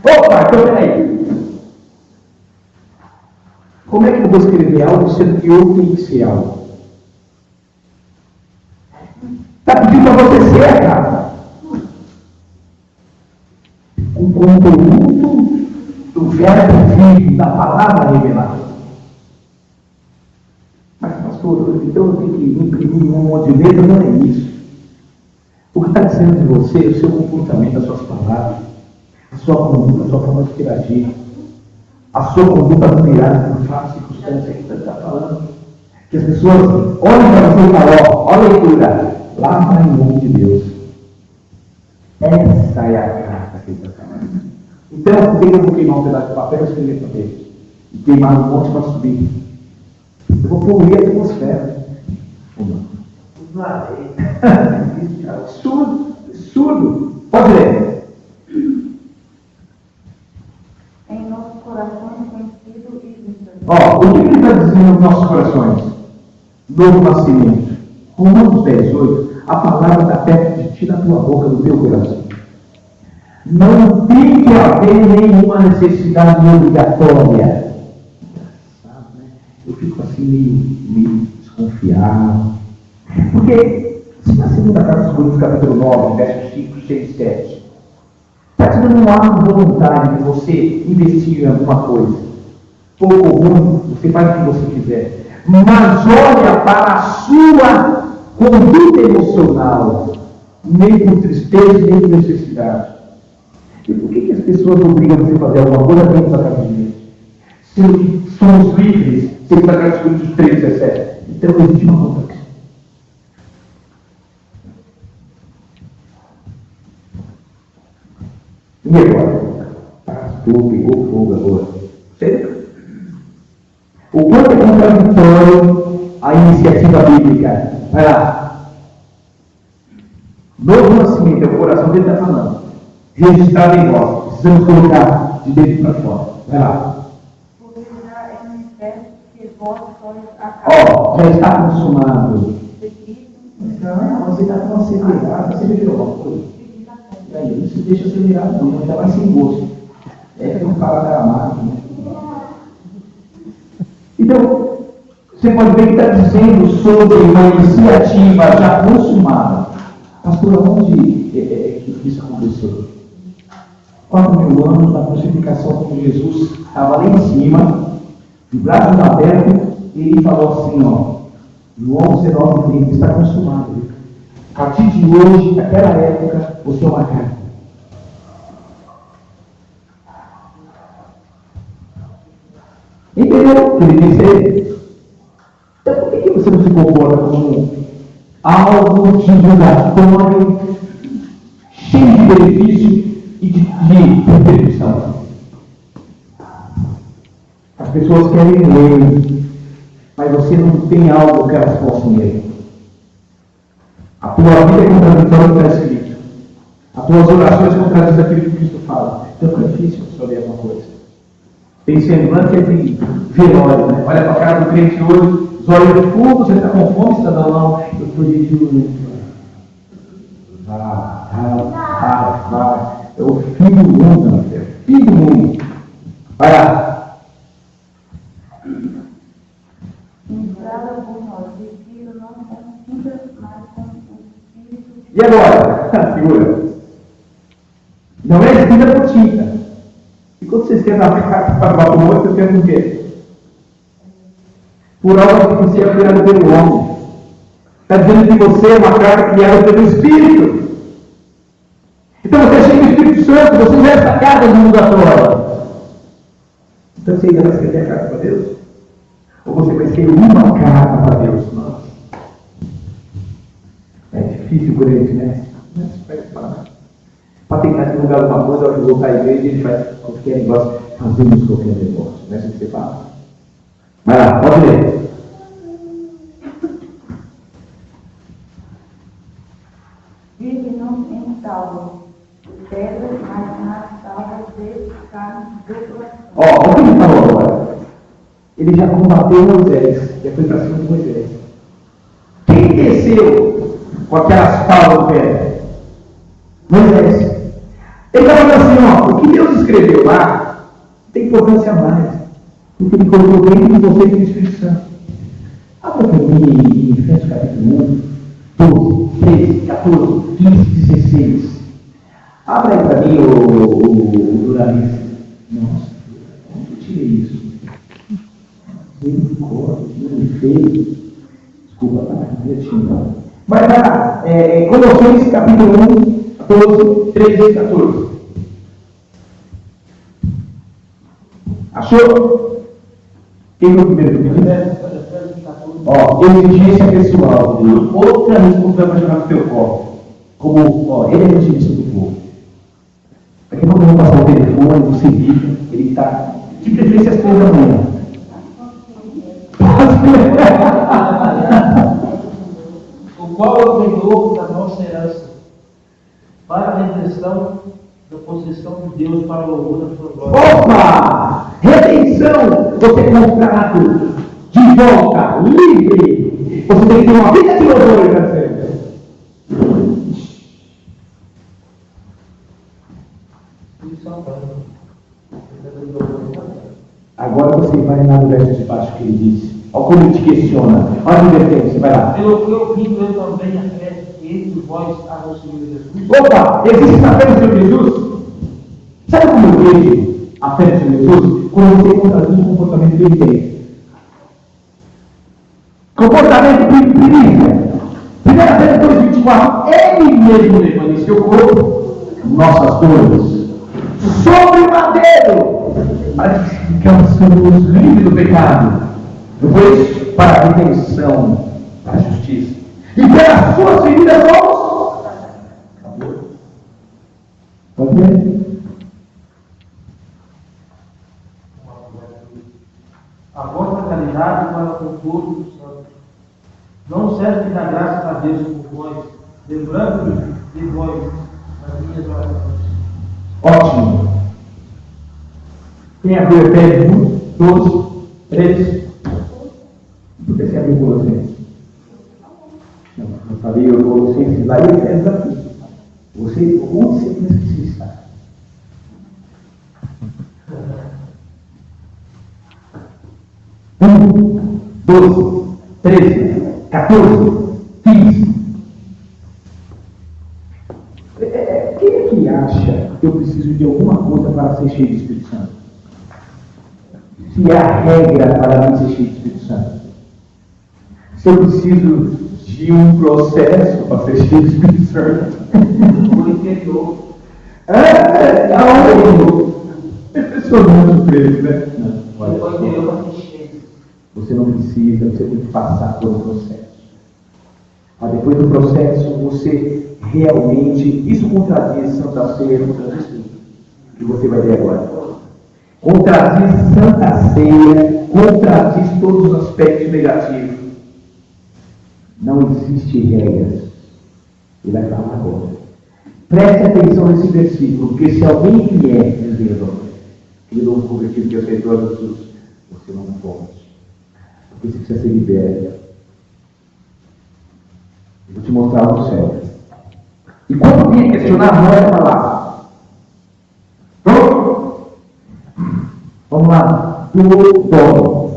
Opa, então peraí. Como é que eu vou escrever algo sendo que eu tenho que ser algo? Está pedindo para você ser a cara. O conteúdo do verbo vivo, da palavra revelada. Mas, pastor, então eu tenho que imprimir um monte de letra, não é isso. O que está dizendo de você é o seu comportamento, as suas palavras, a sua conduta, a sua forma de interagir, a sua conduta admirada por fato, circunstância que você está falando. Que as pessoas olhem para você e falam, olha a leitura, lá vai o nome de Deus. Essa é a carta que ele está falando. Então, por que eu vou queimar um pedaço de papel e escrever para Deus? E queimar um monte para subir? Eu vou poluir a atmosfera. Absurdo. Pode ler. Em nossos corações conhecido e visto. O que ele está dizendo nos nossos corações? Novo nascimento. Romanos 10:8. A palavra está perto de ti na tua boca, no teu coração. Não tem que haver nenhuma necessidade obrigatória. Eu fico assim meio desconfiado. Porque, se na segunda carta dos Coríntios, capítulo 9, versos 5, 6 e 7, está te dando um ato voluntário de você investir em alguma coisa. Pouco ou ruim, você faz o que você quiser. Mas olha para a sua conduta emocional, nem por tristeza, nem por necessidade. E por que as pessoas obrigam você a fazer alguma coisa dentro da cabeça? Se somos livres, 2 Coríntios 3,17. Então existe uma contradição. E agora? Pastor, pegou fogo agora. Certo? O quanto é contraditório a iniciativa bíblica? Vai lá. Novo nascimento é o coração dele está falando. Registrado em nós. Precisamos colocar de dentro para fora. Vai lá. Porque já é manifesto que vós sois a carne. Já está consumado. Não, você está tão acelerado. Você virou uma coisa. E aí, você deixa acelerado, não. Ainda vai sem gosto. É que não fala da máquina. Então, você pode ver que está dizendo sobre uma iniciativa já consumada. Pastor, onde que isso aconteceu? 4.000 anos da crucificação, quando Jesus estava lá em cima, de braços abertos, e ele falou assim, João 19:30, está consumado. A partir de hoje, naquela época, você é uma carne. Entendeu o que ele disse? Então, por que você não se comporta como algo de divulgatório, cheio de benefício e de repercussão? As pessoas querem ler, mas você não tem algo que elas possam ler. A tua vida é contraditória com esse livro. As tuas orações contradizem aquilo que Cristo fala. Então é difícil você ler alguma coisa. Tem semblante de velório, né? Olha para a cara do crente hoje, os olhos de fundo, você está com fome, cidadão? Eu estou de juro. Vai. É o fim do mundo, meu Deus. Fim do mundo. Vai lá. Entrada por nós, vestido não com cintas, mas com o espírito. E agora? Segura. Não é escrita por tinta. E quando vocês querem dar para baixo do outro, vocês querem o quê? Por algo artificial criado pelo homem. Está dizendo que você é uma carta criada pelo Espírito. Então você é cheio do Espírito Santo, você não é essa carta do mundo afora. Então você ainda vai escrever a carta para Deus? Ou você vai escrever uma carta para Deus? Nossa. É difícil por ele, né? Para tentar divulgar alguma coisa, eu vou voltar à igreja e ele faz qualquer negócio, fazemos qualquer negócio. Não é assim que você fala? Vai lá, pode ler. Vive não em tábuas de pedra, mas nas tábuas de carne do coração. Olha o que ele falou agora. Ele já combateu Moisés, já foi para cima de Moisés. Quem desceu com aquelas tábuas de pedra? Moisés. Ele está falando assim, o que Deus escreveu lá tem importância a mais. Porque ele colocou dentro de você o Espírito Santo. Abra para mim em Efésios capítulo 1, 12, 13, 14, 15, 16. Abra aí para mim o Duralista. Nossa, onde eu tirei isso? Ele fez. Desculpa, tá? Vai lá, Colossenses capítulo 1, 12, 13 e 14. Achou? Quem foi o primeiro que pediu? Exigência pessoal. Outra responsabilidade para jogar no teu copo. Como, ele é evangelista do povo. Daqui a pouco eu vou passar o telefone, você liga, ele está, de preferência às 3 da manhã. O qual é o penhor da nossa herança, para a redenção da possessão de Deus para o louvor da sua glória. Opa! Redenção! Você é comprado de volta, livre. Você tem que ter uma vida de louvor, né? Agora você vai lá no verso de baixo que ele diz. Olha como ele te questiona. Olha a advertência, vai lá. Pelo que eu vim, eu também a fé entre vós a nosso Senhor Jesus. Opa! Existe a fé no Senhor Jesus? Sabe como eu vejo a fé no Senhor Jesus? Quando você contradiz um comportamento que ele tem. Comportamento primícia. 1 Pedro 2,24. Ele mesmo levando em seu corpo nossas dores sobre o madeiro, para que ficamos livres do pecado Não foi isso? Para a redenção, para a justiça. E pelas suas feridas somos. Acabou. Pode ver? A vossa caridade para com todos os santos. Não cesse de dar graças a Deus por vós, lembrando de vós nas minhas orações. Ótimo. Quem abriu Efésios 12, 13? Por que você abriu Colossenses? Não, eu falei Colossenses lá e Efésios aqui. Você, onde você pensa que você está? Um, 12, 13, 14, 15. Quem é que acha que eu preciso de alguma coisa para ser cheio do Espírito Santo? Se é a regra para mim ser cheio do Espírito Santo. Se eu preciso de um processo para ser cheio do Espírito Santo. O interior. Aonde? Eu sou muito preso, né? Não, O olha interior só. para ser cheio. Você não precisa, você tem que passar por um processo. Mas depois do processo, você realmente. Isso contradiz Santa Ceia, contradiz tudo. Que você vai ver agora. Contradiz Santa Ceia, contradiz todos os aspectos negativos. Não existe regras. Ele vai falar agora. Preste atenção nesse versículo, porque se alguém vier dizendo que eu não convertido, que aceitou a Jesus, você não pode. Porque você precisa ser liberto. Eu vou te mostrar o céu. E quando vier questionar, não é falar. Pronto? Vamos lá. Do dom.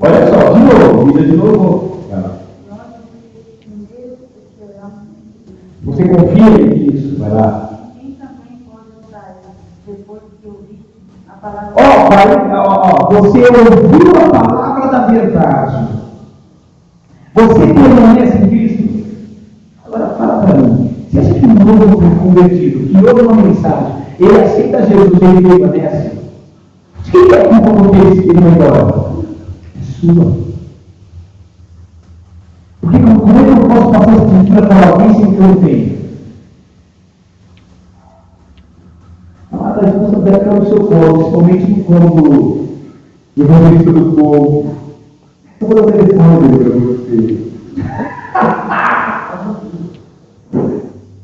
Olha só, de novo, vida de novo. Você confia nisso? Vai lá. Quem também pode usar depois que ouvir a palavra? Você ouviu a palavra da verdade. Você permanece em Cristo. Agora fala para mim. Você acha que um novo convertido, que ouve uma mensagem, ele aceita Jesus e ele permanece? De quem é a culpa porque ele vai embora? É sua. Porque como é que eu posso passar essa escritura para alguém sem que eu tenha? A responsabilidade está no seu colo, principalmente no colo do evangelista do povo. Eu vou dar um telefone para você.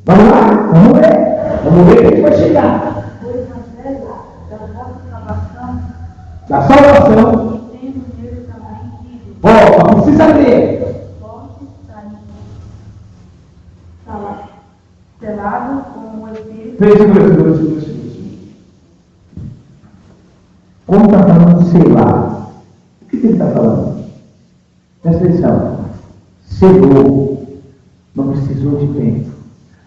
Vamos lá, vamos ver. Vamos ver que a gente vai chegar. O evangelho da vossa salvação, Da salvação. e tendo nele também tido Ó, não precisa ler. forte selado com o Espírito. Veja. Como está falando selar? O que ele está falando? Presta atenção. Selou. Não precisou de tempo.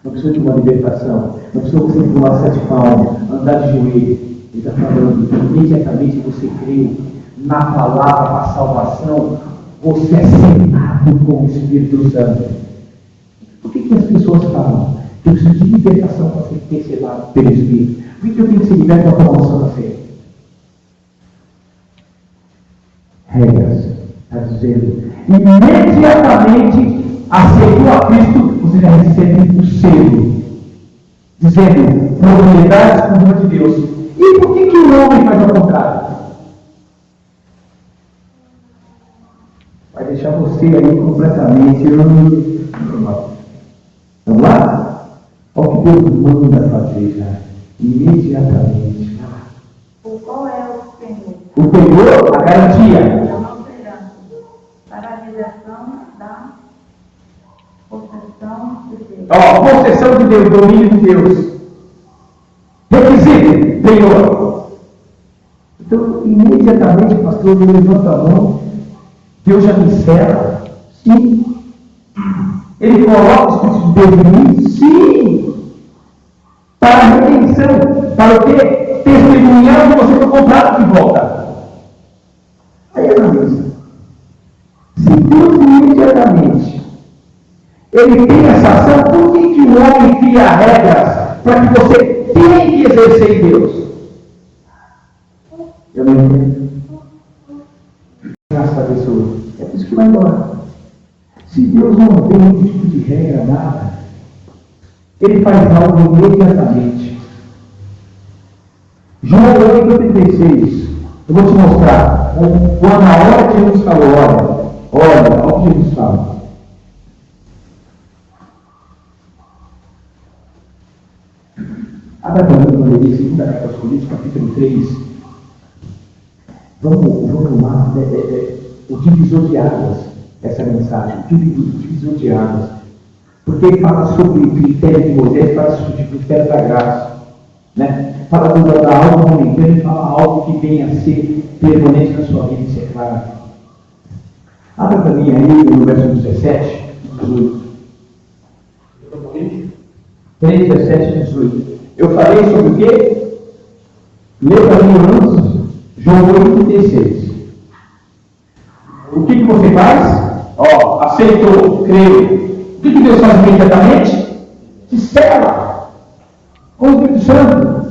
Não precisou de uma libertação. Não precisou você pular 7 palmos, andar de joelho. Ele está falando, imediatamente você creu na palavra para a salvação, você é selado com o Espírito Santo. Por que as pessoas falam que eu preciso de libertação para ser selado pelo Espírito? Por que eu tenho que ser liberto da promoção da fé? Regras. Está dizendo, imediatamente aceitou a Cristo, você já recebe o selo, dizendo, propriedade exclusiva de Deus. E por que o homem faz ao contrário? Vai deixar você aí completamente normal. Vamos lá? Olha o que Deus manda fazer já. Imediatamente. Qual é o Senhor? O penhor, a garantia. Da nossa herança, para a realização da possessão de Deus. Possessão de Deus, domínio de Deus. Requisito, penhor. Então, imediatamente o pastor levanta a mão, Deus já me encerra. Sim. Ele coloca o Espírito de Deus em mim? Sim. Para a redenção. Para o quê? Testemunhar que você foi comprado de volta. Aí, analisa. Se Deus imediatamente ele tem essa ação. Por que o homem cria regras para que você tenha que exercer em Deus? Eu não entendo. Graças a Deus. É por isso que vai embora. Se Deus não tem nenhum tipo de regra, nada, ele faz algo imediatamente. João 8,36. Eu vou te mostrar. Quando na hora que Jesus falou, olha o que Jesus fala. Abra comigo quando ele diz, 2 Carta aos Coríntios, capítulo 3. Vamos lá, o divisor de águas, essa mensagem, o divisor de águas. Porque ele fala sobre o critério de Moisés, fala sobre o critério da graça. Né? Fala da algo momentâneo, ele fala algo que venha a ser permanente na sua vida, isso é claro. Abra para mim aí no verso 17, 18. 3, 17 e 18. Eu falei sobre o quê? Lê para mim antes, João 8,36. O que você faz? Aceitou, creu. O que Deus faz imediatamente? Te sela com o Espírito Santo.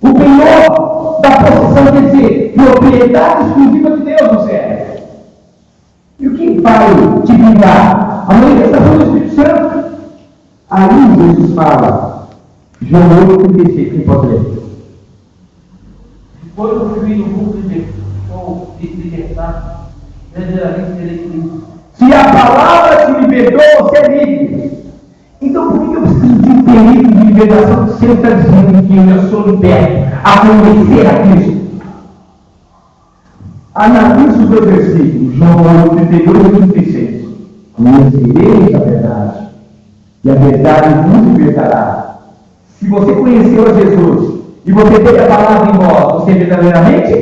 O penhor da possessão, quer dizer, propriedade exclusiva de Deus no céu. E o que vai te brindar? A manifestação do Espírito Santo. Aí Jesus fala, João 8,36, quem pode ler? Depois do filho do mundo libertar, verdadeiramente serei livre. Se a palavra te libertou, você é livre. Então por que eu preciso de um período de libertação se ele está dizendo que eu sou liberto a conhecer a Cristo? Analise os dois versículos, João 8, 32 e 36. Conhecereis a verdade, e a verdade nos libertará. Se você conheceu a Jesus e você teve a palavra em vós, você é verdadeiramente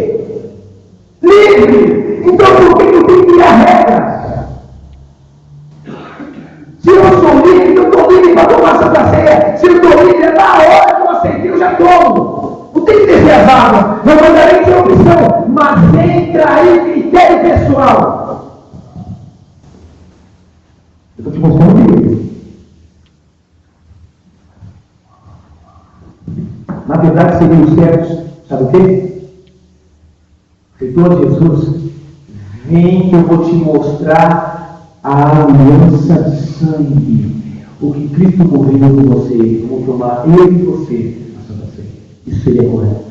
livre. Então por que eu tenho que criar regras? Se eu sou livre, então eu estou livre para tomar Santa Ceia. Se eu estou livre, na hora que eu aceitei, eu já tomo. Não tem que descer as águas. Eu mandarei de opção, mas entra aí critério pessoal. Eu estou te mostrando o livro. Na verdade, seriam os certos. Sabe o quê? Senhor Jesus, vem que eu vou te mostrar a aliança de sangue. O que Cristo morreu por você, vou tomar eu e você a Santa Ceia. Isso seria correto.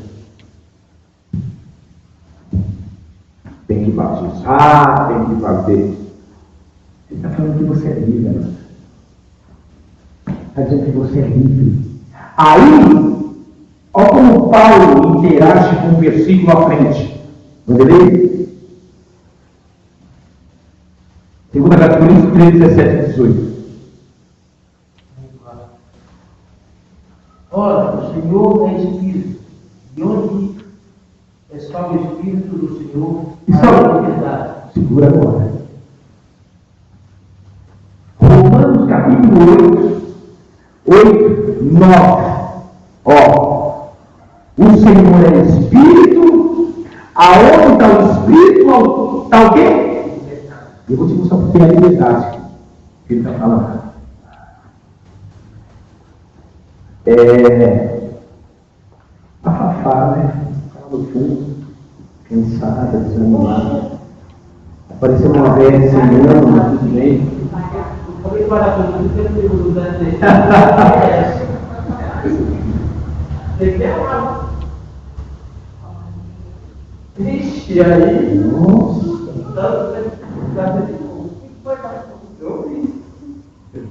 Tem que batizar, tem que fazer. Ele está falando que você é livre, né? Está dizendo que você é livre. Aí, olha como Paulo interage com o versículo à frente. Vamos ler? 2 Coríntios 3, 17 e 18. Ora, o Senhor é Espírito, e onde está o Espírito do Senhor, há liberdade. Segura agora. Romanos capítulo 8, 9. O Senhor é Espírito, aonde está o Espírito, está o quê? Eu vou te mostrar porque é a liberdade que ele está falando. A Fafá, né? Estava no fundo, cansada, desanimada. Apareceu uma velha ensinando, mas tudo bem. Falei para tudo, você não pergunta dele. Você quer uma? Vixe, aí. Nossa.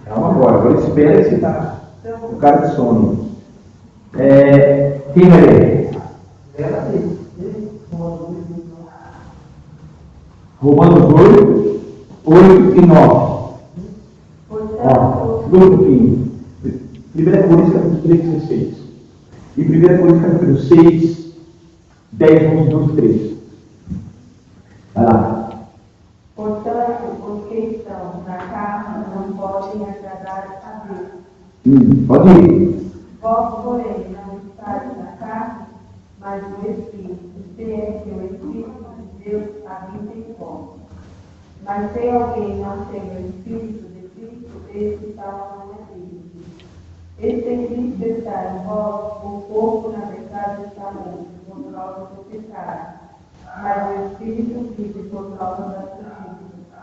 Calma agora espera que você está o cara de sono. Quem vai ler? Romanos 8, 8 e 9. Segura um pouquinho. 1 Coríntios capítulo 3, 16. E 1 Coríntios capítulo 6, 10, 11, 12, 13. Vai lá. Portanto, os que estão na carne não podem agradar a Deus. Pode ir. Vós, porém, não estáis na carne, mas no Espírito. Se é que o Espírito de Deus habita em vós. Mas se alguém não tem o Espírito de Cristo, esse está na minha vida. Este Cristo está em vós, o corpo, na verdade, está morto, por causa do pecado, mas o Espírito vive por causa da justiça.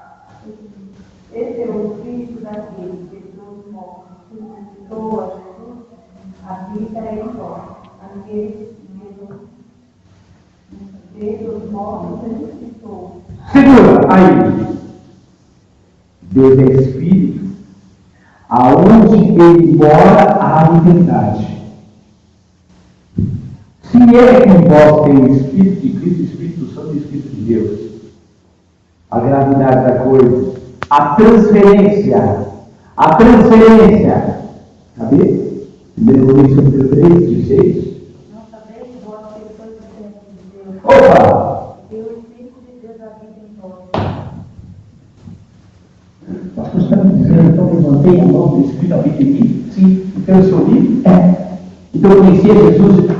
Esse é o Espírito daquele que dos mortos ressuscitou a Jesus, habita em vós, aquele que dos mortos ressuscitou. Segura aí. Deus é Espírito. Aonde Ele mora, há liberdade. Se é que em vós tem o Espírito de Cristo, o Espírito Santo e o Espírito de Deus, a gravidade da coisa, a transferência, sabe? 1 Coríntios 3, 16. Não sabeis vós que sois o templo de Deus. Opa! E o Espírito de Deus habita em vós. Nós estamos dizendo, então levantei a mão do Espírito habita em mim? Sim. Então eu sou livre? É. Então eu conhecia Jesus?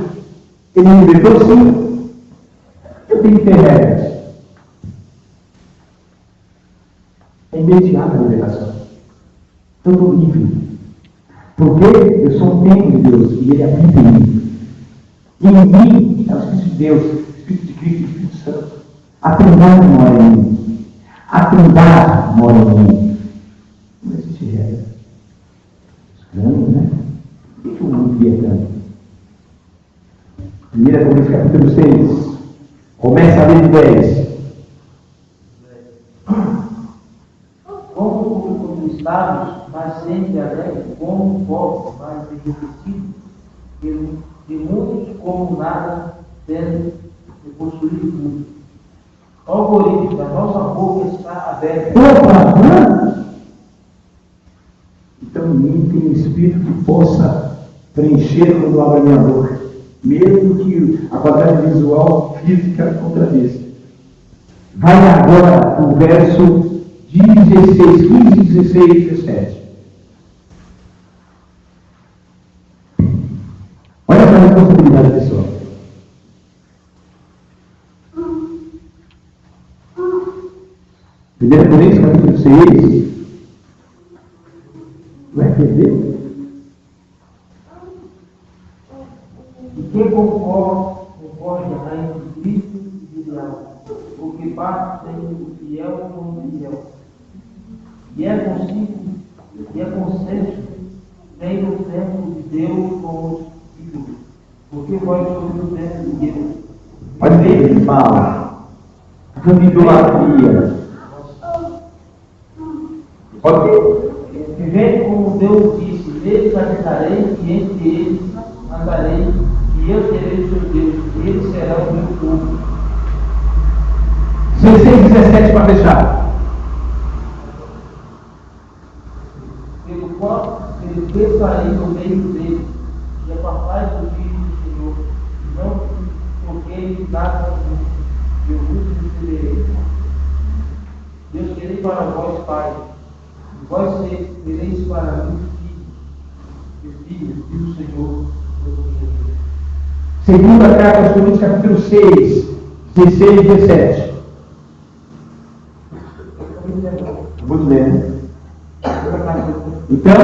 Ele me libertou? Sim. Eu tenho que ter regras. É imediata a liberação. Então eu estou livre. Porque eu sou um templo de Deus e Ele habita em mim. E em mim é o Espírito de Deus, o Espírito de Cristo e o Espírito Santo. A Trindade mora em mim. A Trindade mora em mim. Não existe regra. Estranho, né? Por que o mundo cria tanto? 1 Coríntios capítulo 6. Começa a ler de 10. Como conquistados, mas sempre alegres, como povos, mas enriquecidos, de muitos como nada, tendo de possuir tudo. O algoritmo da nossa boca está aberto. Opa! Então, em mim tem um Espírito que possa preencher quando abra minha boca, mesmo que a qualidade visual, física, contradiça. Vai agora o verso 16, 15, 16, 17. Olha para a responsabilidade pessoal. Primeiro Coríntios, capítulo 6. Vai perder? E quem concorda entre Cristo e Belial, porque parte tem o fiel com o fiel. E é consigo, e é consenso, tem o templo de Deus com os filhos, porque vós sois o templo de Deus. Olha bem, ele fala. Idolatria. Ok? Vivendo como Deus disse, neles habitarei e entre eles andarei, e eu serei o seu Deus, e ele será o meu povo. 16, 17 para fechar. Pelo qual ele fez sair no meio dele, e apartai do filho do Senhor, e não porque nada eu vos receberei. Deus querei para vós, Pai, e vós sereis para mim filhos, diz o Senhor. Segunda carta aos Coríntios, capítulo 6, 16 e 17. Muito bem. Então,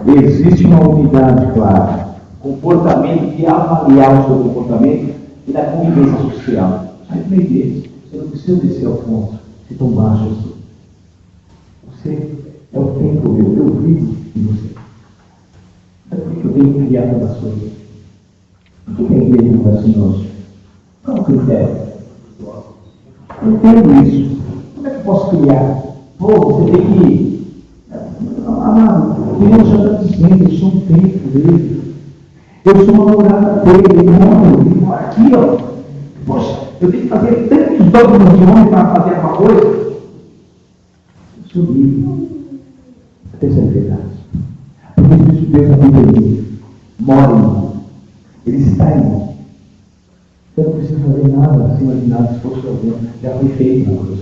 existe uma unidade clara. Comportamento e avaliar o seu comportamento e da convivência social. Sai do meio deles. Você não precisa descer ao ponto de tão baixo assim. Você é o templo meu. Eu vivo em você. É por que eu tenho que criar tantas coisas? Por que a igreja não é assim? Qual é o critério? Eu entendo isso. Como é que eu posso criar? Pô, você tem que. Amado, Deus já está dizendo, eu sou um templo dele. Eu sou uma morada dele, ele mora aqui, ó. Poxa, eu tenho que fazer tantos dogmas de homem para fazer alguma coisa. Eu sou livre. Até essa verdade. Porque o Espírito de Deus habita em mim, mora em mim. Ele está em mim. Eu não preciso fazer nada acima de nada, se fosse alguém, já foi feito na cruz.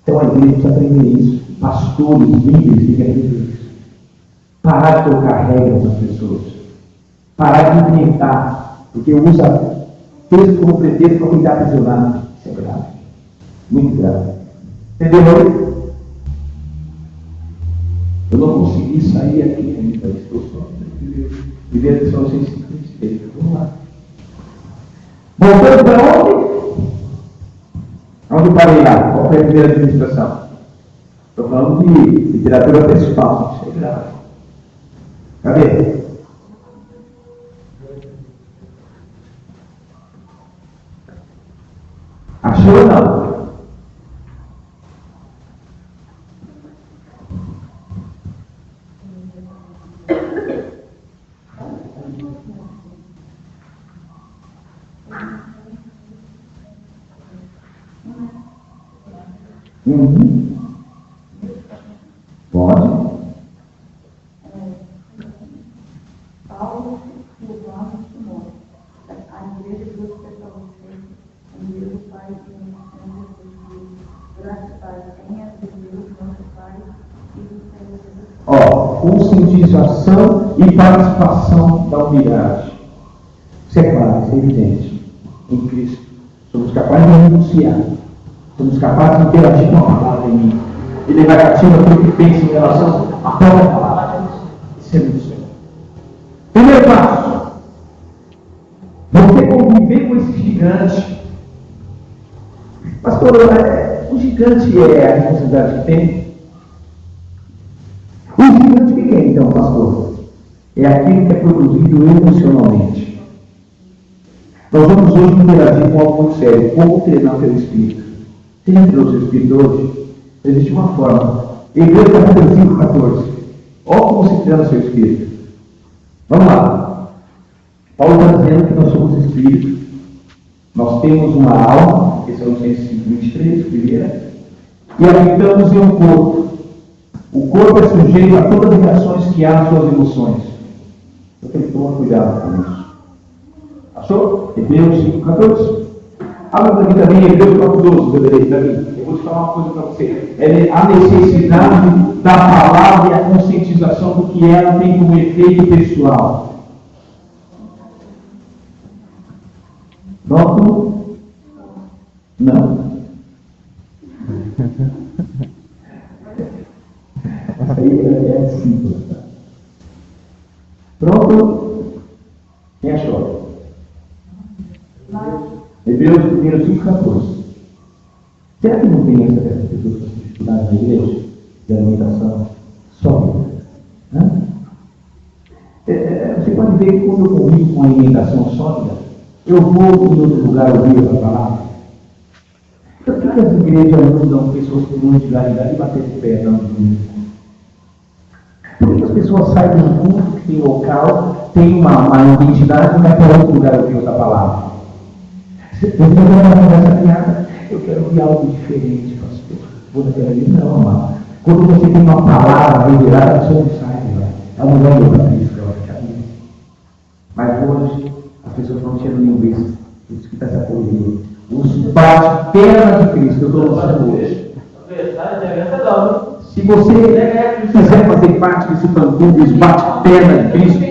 Então a igreja precisa aprender isso. Pastores, líderes, tem que aprender isso. Parar de colocar regras nas pessoas. Parar de inventar, porque usa texto como pretexto para cuidar aprisionado. Isso é grave. Muito grave. Entendeu? Eu não consegui sair aqui ainda. Estou só viver a lição 653. Vamos lá. Voltando para onde? Onde parei lá? Qual foi a primeira administração? Estou falando de literatura textual. Isso é grave. Cadê? Achou ou não? Pode. Paulo, Silvano e Simão. A igreja de Deus para vocês, em Deus o Pai e em Senhor Jesus. Graças a Deus, tenha Deus, nosso Pai e do Senhor Jesus. Conscientização e participação da unidade. Isso é claro, isso é evidente. Em Cristo. Somos capazes de renunciar. Somos capazes de interagir com a palavra em mim. E levar cativo aquilo que pensa em relação à própria palavra. Isso é muito sério. Primeiro passo. Você conviver com esse gigante. Pastor, o gigante é a responsabilidade que tem? O gigante o que é então, pastor? É aquilo que é produzido emocionalmente. Nós vamos hoje interagir com algo muito sério. Como treinar pelo Espírito? Você já entrou no seu Espírito hoje? Existe uma forma. Hebreus capítulo 5, 14. Olha como se treina o seu Espírito. Vamos lá. Paulo está dizendo que nós somos Espírito. Nós temos uma alma, que são os 23, primeira, e habitamos em um corpo. O corpo é sujeito a todas as reações que há nas suas emoções. Eu tenho que tomar cuidado com isso. Achou? Hebreus 5, 14. Abra para mim também, Hebreus 4, 12, beberei para mim. Eu vou te falar uma coisa para você. É a necessidade da palavra e a conscientização do que ela tem como efeito pessoal. Pronto? Não. Essa aí é simples. Pronto? Quem achou? Hebreus 5, 14. Será que não tem essas pessoas com dificuldade na igreja? De alimentação sólida? Você pode ver que quando eu convivo com a alimentação sólida, eu vou em outro lugar ouvir a palavra. Por que as igrejas ajudam pessoas com multilaridade e bater de pé no domingo? Por que as pessoas saem de um culto que tem local, tem uma identidade e vai para outro lugar ouvir outra palavra? Você vai uma conversa piada, eu quero ouvir algo diferente, pastor. Vou daquela ali, não, amado. Quando você tem uma palavra revelada, você não sai, né? Ela não vai para Cristo, ela fica ali. Mas hoje, as pessoas não tiram linguiça. Isso que está se apoiando. Os bate-pernas de Cristo, eu estou lançando hoje. Se você quiser fazer parte desse fã-clube, os bate-pernas de Cristo,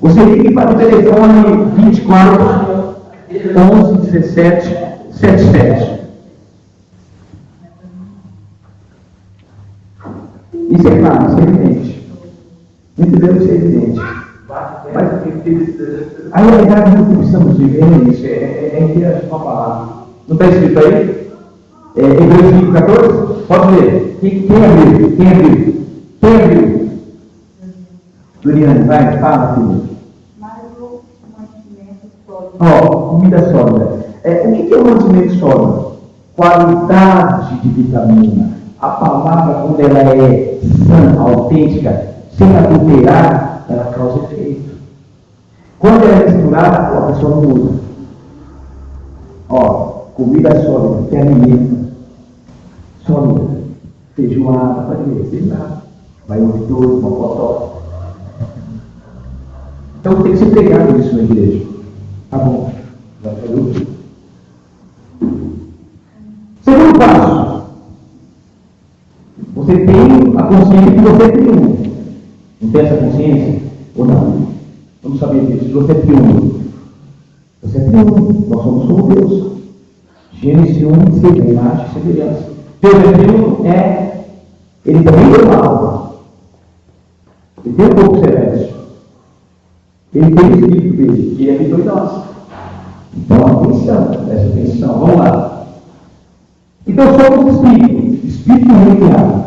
você ligue para o telefone 24 11 17 77. Isso é claro, isso é evidente. Entendeu? Isso é evidente. Mas a realidade do que precisamos viver é isso, é interagir com a palavra. Não está escrito aí? Hebreus 5, 14? Pode ler. Quem abriu? Quem abriu? Quem abriu? Doriane, vai, fala, filho. Comida sólida. O que é o mantimento sólido? Qualidade de vitamina. A palavra, quando ela é sã, autêntica, sem adulterar, ela causa efeito. Quando ela é misturada, a pessoa não muda. Comida sólida, que alimenta. Sólida. Feijoada, pode ver, pesado. Vai ouvir dois, uma potó. Então tem que ser pregado isso na igreja. Tá bom. Vai fazer o quê? Segundo passo. Você tem a consciência que você é triunfo. Não tem essa consciência? Ou não? Vamos saber disso. Você é triunfo. Você é triunfo. Nós somos como Deus. Gênesis 1, imagem e semelhança. Deus é triunfo? Ele também deu alma. Ele tem um corpo celeste. Ele tem o espírito dele, que ele habitou em nós. Então, atenção, presta atenção, vamos lá. Então, somos espírito recriado,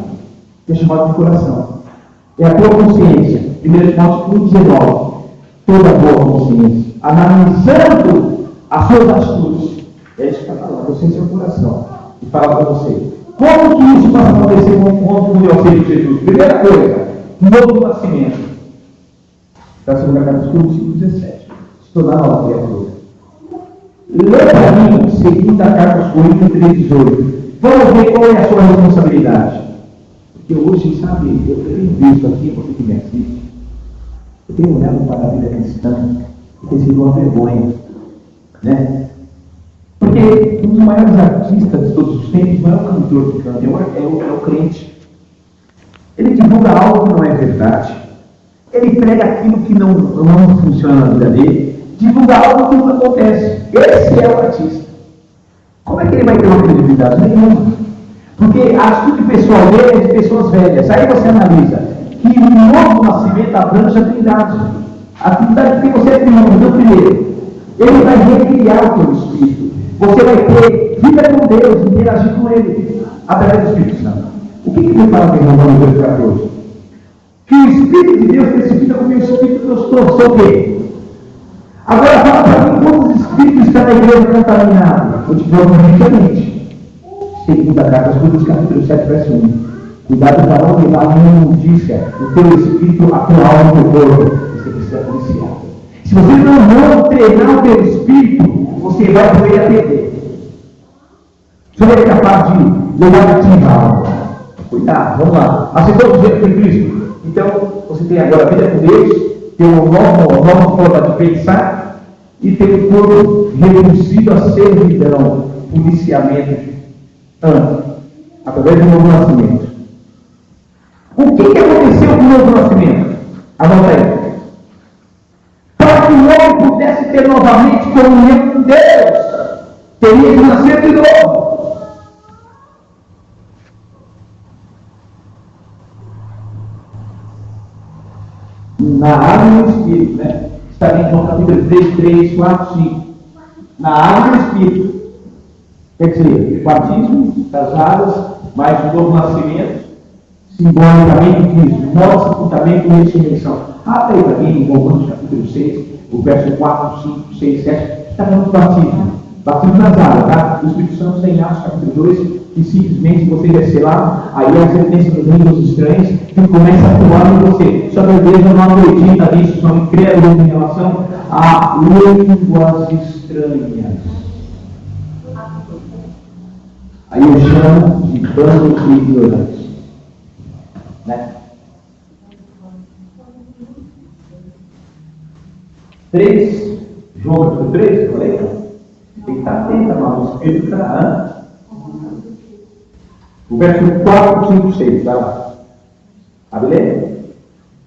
que é chamado de coração. É a tua consciência. 1 Timóteo 1,19. Toda boa consciência, analisando as suas atitudes. É isso que está falando, você é seu coração. E fala para você. Como que isso vai acontecer com o encontro com o meu Filho Jesus? Primeira coisa, novo nascimento. Da segunda carta dos Coríntios 5,17. Se tornar nova criatura. Lê para mim, segunda carta aos Coríntios 3,18. Vamos ver qual é a sua responsabilidade. Porque hoje, sabe, eu tenho visto aqui, você que me assiste, eu tenho olhado para a vida cristã e tem sido uma vergonha. Né? Porque um dos maiores artistas de todos os tempos não é o cantor que canta, é o crente. Ele divulga algo que não é verdade. Ele prega aquilo que não funciona na vida dele. Divulga algo que não acontece. Esse é o artista. Como é que ele vai ter uma credibilidade? Nenhuma. Porque a atitude pessoal dele é de pessoas velhas. Aí você analisa que o novo nascimento abrange a Trindade. A Trindade que você é primeiro. Ele vai recriar o teu espírito. Você vai ter vida com Deus, interagir com Ele, através do Espírito Santo. O que ele fala em Romanos 2,14? Que o Espírito de Deus testifica com o meu espírito que eu sou o quê? Agora fala para mim quantos espíritos estão na igreja contaminados. Eu te provo diferente. Segunda carta aos Coríntios, capítulo 7, verso 1. Cuidado para não levar nenhuma notícia do teu espírito atual no teu corpo. Você precisa policiar. Se você não treinar o teu espírito, você vai poder atender. Você vai ser capaz de levar ativa algo. Cuidado, vamos lá. Aceitou o jeito de Cristo? Então, você tem agora a vida com Deus, tem uma nova forma de pensar e tem um corpo reduzido a servidão, policiamento, através do novo nascimento. O que aconteceu com o novo nascimento? Anota aí. Para que o homem pudesse ter novamente comunhão com Deus, teria que nascer de novo. Na água e no Espírito, né? Está em João capítulo 3, 3, 4, 5. Na água e no Espírito. Quer dizer, o batismo das águas, mais o novo nascimento, simbolicamente diz, morte, sepultamento e ressurreição. Até aí para mim, em Romanos capítulo 6, o verso 4, 5, 6, 7, está falando do batismo. Batismo nas águas, tá? O Espírito Santo está em Atos capítulo 2, que simplesmente você descer lá, aí as evidências dos línguas estranhas, que começa a atuar em você. Só que a igreja não acredita nisso, só me crê em relação a línguas estranhas. Aí eu chamo de bando de ignorantes. Né? 3, João capítulo 3, eu falei? Tem que estar atento, amado. O Espírito está. O verso 4, 5, 6, vai lá. Sabe ler?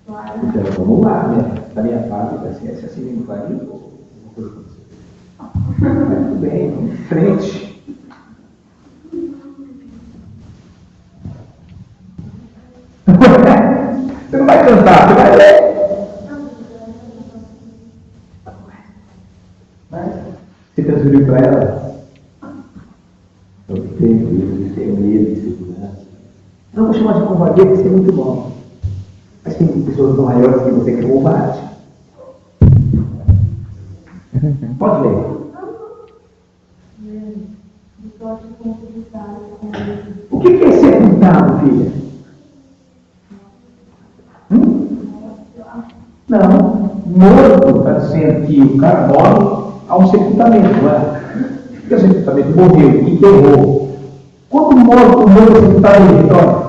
Então, vamos lá, né? Da minha parte, vai ser assim mesmo, vai ir. Tudo bem, vamos em frente. Você não vai cantar, você vai ler. Você transferiu para ela? Eu tenho medo de segurança. Não vou chamar de covardia, porque isso é muito bom. Mas tem pessoas maiores que você que é covarde. Pode ler. O que é sepultado, filha? Não. Morto, está dizendo que o cara morre a um sepultamento, não é? Porque o sepultamento morreu, enterrou. Quando morto é sepultado em vitória?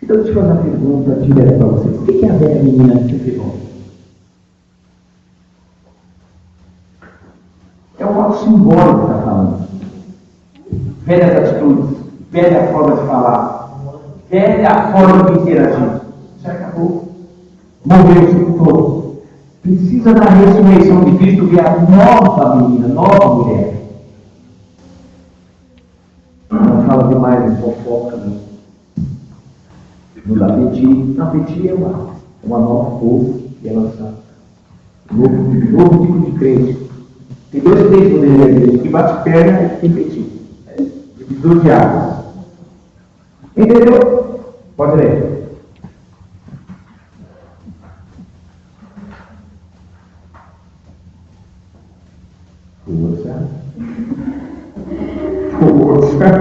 Então, deixa eu fazer uma pergunta direta para você. Por que a velha menina se ferrou? É um ato simbólico que está falando. Velhas atitudes, velha forma de falar, velha forma de interagir. Já acabou. Morreu, sepultou. Precisa da ressurreição de Cristo ver a nova menina, nova mulher. Não fala demais, não fofoca, não. Não dá apetite. Não, apetite é uma nova força que é lançada. Novo tipo de crente. Tem dois crentes no meio da igreja, que bate perna e tem apetite. Divisor de águas. Entendeu? Pode ler. Força.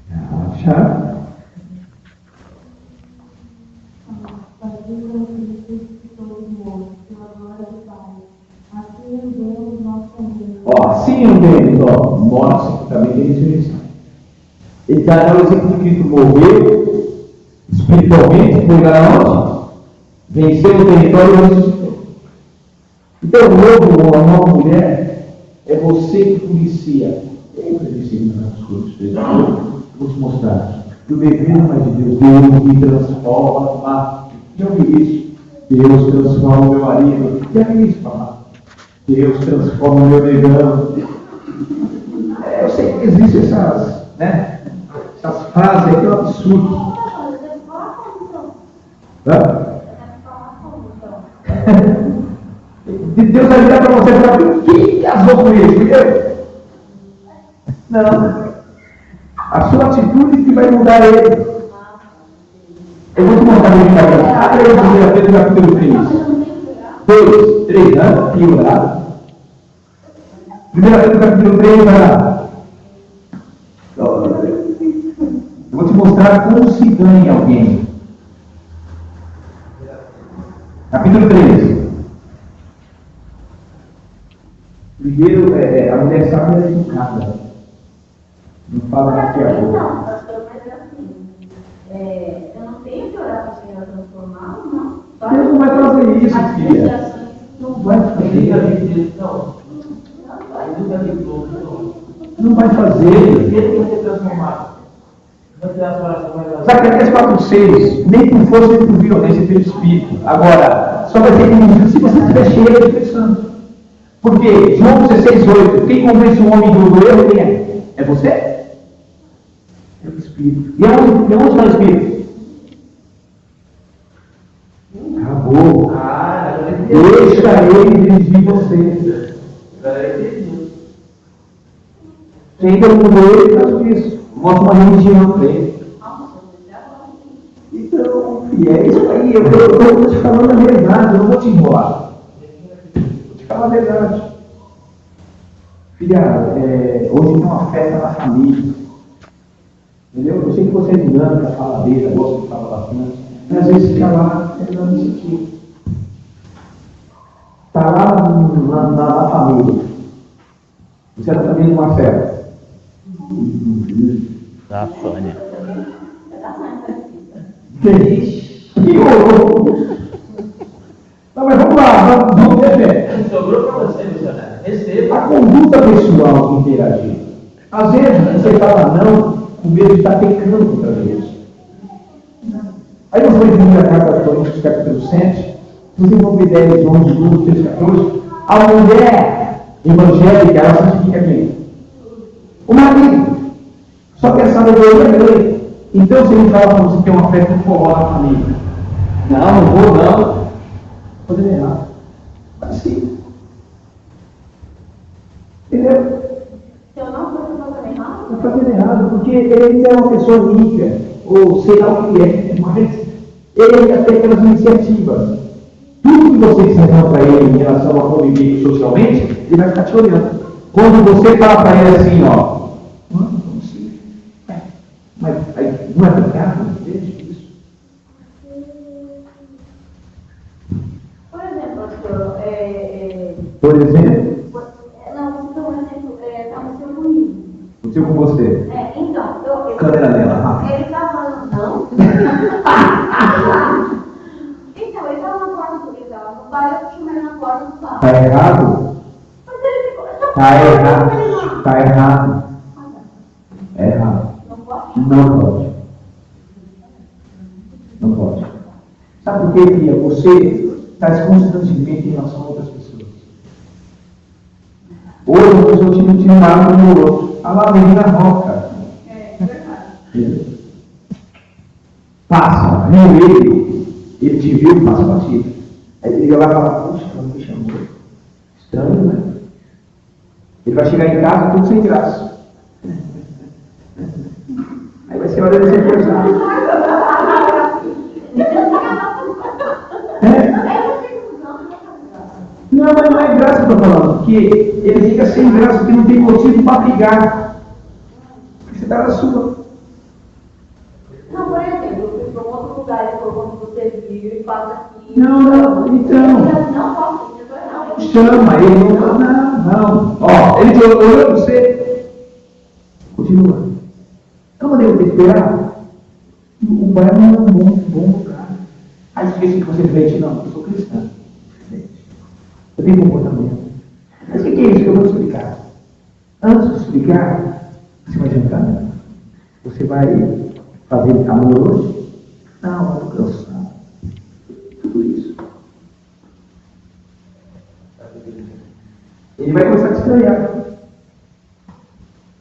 Relaxa. Ó, assim andemos, ó, morte, também tem ressurreição. Ele está dando o exemplo de Cristo morreu espiritualmente, foi lá onde? Venceu o território e ressuscitou. Então, o novo, a nova mulher, é você que policia. Lembra desse nas coisas? Vou te mostrar. O dever mais de Deus, Deus me transforma. Já ouvi isso? Deus transforma o meu marido. Já ouvi isso falar? Deus transforma o meu negão. Eu sei que existem essas, né? Essas frases aqui, é um absurdo. Deus vai virar para você e falar: quem casou com isso? Não. A sua atitude que vai mudar ele. Eu vou te mostrar aqui na frente. Abre aí o Pedro capítulo 3. 2, 3, né? Piorado. 1 Pedro capítulo 3, lá. Eu vou te mostrar como se ganha alguém. Capítulo 3. Primeiro, a mulher sábia é educada. Não fala daqui a pouco. Não, pastor, mas assim, eu não tenho que orar para o Senhor transformar, não. Deus não vai fazer isso, filha. Não vai fazer. Não vai fazer. Ele vai ser transformado. Zacarias 4,6, nem por força nem por violência pelo Espírito. Agora, só vai ter que medir se você estiver cheio do Espírito Santo. Porque João 16,8, quem convence o homem do erro, quem é? É você? É o Espírito. E onde está o Espírito? Acabou. Deixa ele dirigir você. Quem ainda não mudou ele faz isso. Mostra uma religião para ele. Então, filha, é isso aí. Eu estou te falando a verdade, eu não vou te enrolar. Vou te falar a verdade. Filha, hoje tem uma festa na família. Entendeu? Eu sei que você é dinâmica, faladeira, gosta de falar bastante. Mas às vezes fica lá, terminando isso aqui. Está lá na família. Você é da família do Marcelo. Da Sônia. Que horror! Não, mas vamos lá, vamos ver. Sobrou para você, missionário. Receba. A conduta pessoal de interagir. Às vezes você fala não com medo de estar pecando contra Deus. Aí nós vamos ler a carta aos Coríntios, capítulo 7, você vão ver 10, 11, 12, 13, 14. A mulher evangélica, ela santifica quem? O marido. Só que a sabedoria é lei. Então, se ele fala para você ter uma festa de forró na família, não vou não. Poderia errar. Mas sim. Entendeu? Se eu não for fazendo errado? Está fazendo errado, porque ele é uma pessoa amiga, ou sei lá o que é, mas ele ainda tem aquelas iniciativas. Tudo que você disser para ele em relação a conviver socialmente, ele vai ficar te olhando. Quando você fala para ele assim, ó, como se. Mas aí, não é pecado? Veja isso. Por exemplo, pastor, Por exemplo, não, você deu um exemplo, aconteceu comigo. aconteceu com você. Então, Câmera dela. ele estava falando não. Então, ele estava na porta do estava no bar, eu chamei na porta do bar. Está errado? Mas ele ficou. Está errado. Está errado. É errado. Não pode? Não pode. Não pode. Sabe por quê, filha? Você está constantemente em relação a outras pessoas. Hoje, uma pessoa tinha um lado no outro. A lá, menina roca. Passa, viu ele te viu, passa batido. Aí ele vai falar, puxa, ela me chamou. Estranho, né? Ele vai chegar em casa tudo sem graça. Aí vai ser hora de ser forçado. Não, mas não é graça que eu estou falando, porque ele fica sem graça porque não tem motivo para brigar. Porque você está na sua. Não, por exemplo, eu fui para um outro lugar, ele falou, quando você vive e passa aqui. Não, então. Não posso, não. Chama ele, não. Ó, ele te olhou para você. Continua. Não devo esperar. O bairro não é um bom lugar. Aí esqueci que você é crente. Não, eu sou cristão. Eu tenho comportamento. Mas o que é isso que eu vou explicar? Antes de explicar, você vai jantar. Você vai fazer amoroso. Não, eu estou cansado. Tudo isso. Ele vai começar a te estranhar.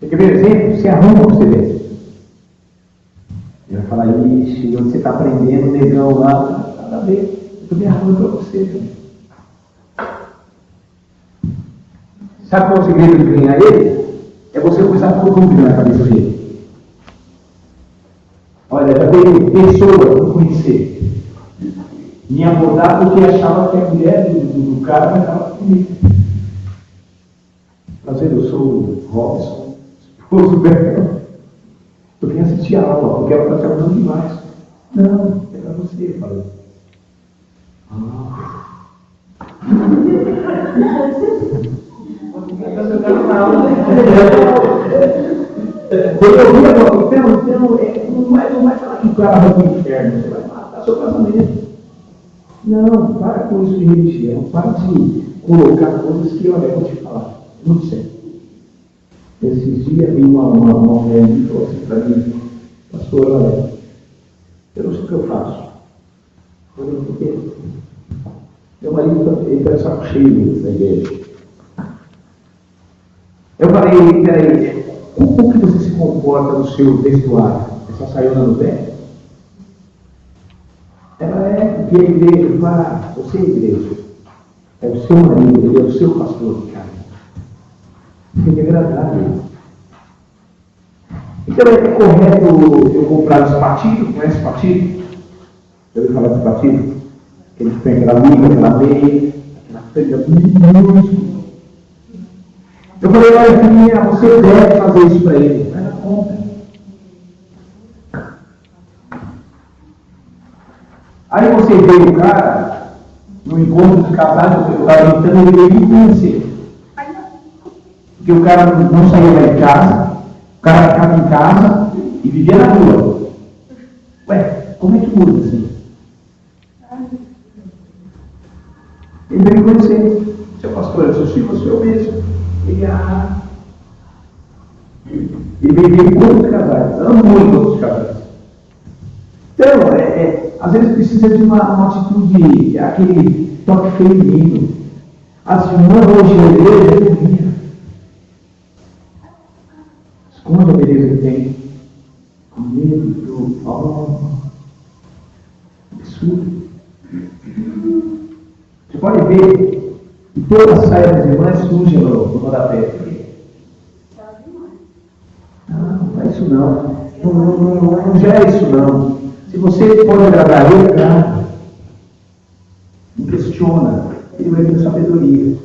Você quer ver exemplo? Você arruma você vê. Ele vai falar, ixi, onde você está aprendendo, negão lá, nada a ver. Eu estou me arrumando para você. Sabe qual é o segredo de ganhar ele? É você começar a pôr dúvida na cabeça dele. Olha, já teve pessoas que eu conheci me abordar porque achava que a mulher do cara não estava comigo. Prazer, eu sou o Robson, esposo dela. Eu vim assistir a aula, porque ela está te abusando demais. Não, é para você, eu falei. Quando eu vi agora, então, não vai falar que o cara vai para o inferno, você vai matar seu casamento. Não, para com isso de religião, para de colocar coisas que, olha, eu vou te falar, muito sério. Esses dias vi uma mulher que falou assim para mim, pastor, olha, eu não sei o que eu faço. Eu não sei o que. Meu marido está de saco cheio da igreja. Eu falei, peraí, como que você se comporta no seu vestuário? É só saiona no pé? Ela é, porque a igreja fala, você é a igreja. É o seu marido, ele é o seu pastor, cara. Tem que agradar ele. Então é correto eu comprar os patidos, conhece o patido? Já ouviu falar de patido? Aquele que tem aquela liga, aquela meia, aquela frega minúscula. Eu falei, olha filhinha, você deve fazer isso para ele. Mas não compra. Aí você vê o cara, no encontro de casais, eu estava tentando ele veio me conhecer. Porque o cara não saía mais de casa, o cara ficava em casa e vivia na rua. Ué, como é que muda assim? Ele veio me conhecer. Seu pastor, eu sou filho, sou eu mesmo. Ele veio em outros casais, amo muito outros casais. Então, às vezes precisa de uma atitude, aquele toque feminino. As irmãs hoje na igreja é bonita. Esconde a beleza que tem. Com medo do absurdo. Você pode ver que toda a saia das irmãs surge no rodapé. Não faz isso não. Não gera isso não. Se você pode agradar ele, agrada. Não questiona. Ele vai ter sabedoria.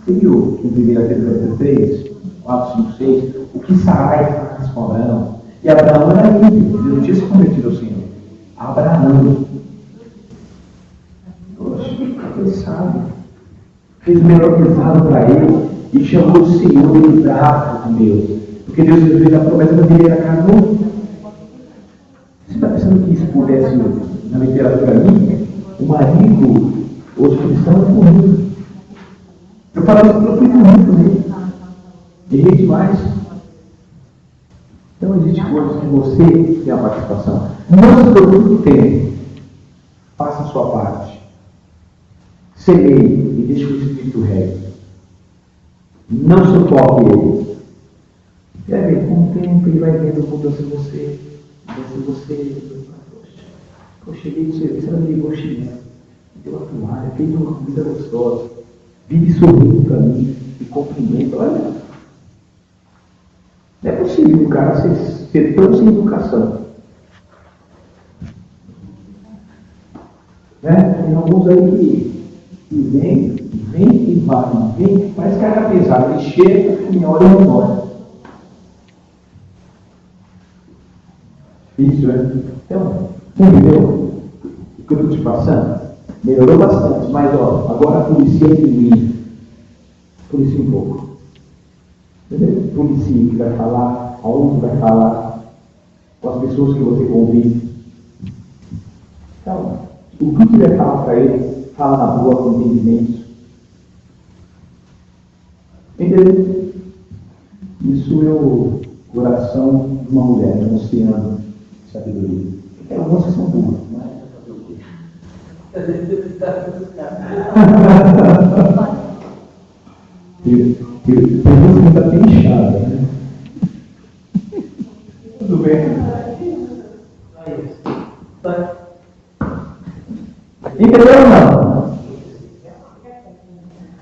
Você viu em 1 3, 4, 5, 6, o que Sarai faz com Abraão? E Abraão era ímpio, ele não tinha se convertido ao Senhor. Abraão. Poxa, ele sabe. Fez o melhor pesado para ele e chamou o Senhor, ele bravo com Deus. Porque Deus fez a promessa da videira casou. Você está pensando que isso pudesse, na literatura minha, o marido, os cristãos, morrido. Eu falo isso porque eu fui muito nele. Errei demais. Então existe coisas que você tem a participação. Não se preocupe com o tempo. Faça a sua parte. Semeie e deixe o Espírito regue. Não sufoque ele. Com o tempo ele vai vendo mudança em você. Mas se você, eu cheguei do serviço, ela me ligou chinelo, me deu uma toalha, fez uma comida gostosa, vive sorrindo para mim, me cumprimenta. Olha, não é possível o cara ser tão sem educação. Né? Tem alguns aí que vem e vai, vem, parece carga pesada, ele chega, minha hora e vai embora. Isso, né? Então, entendeu o que eu estou te passando? Melhorou bastante, mas ó, agora policia em mim. Policia um pouco. Entendeu? Policia o que vai falar, aonde vai falar, com as pessoas que você convive. Então, o que tiver falar para ele, fala na boa com entendimento. Entendeu? Isso é o coração de uma mulher, de um oceano de sabedoria. Porque algumas são burras, não é? Pergunta que está bem inchada, né? Tudo bem. Entendeu ou não?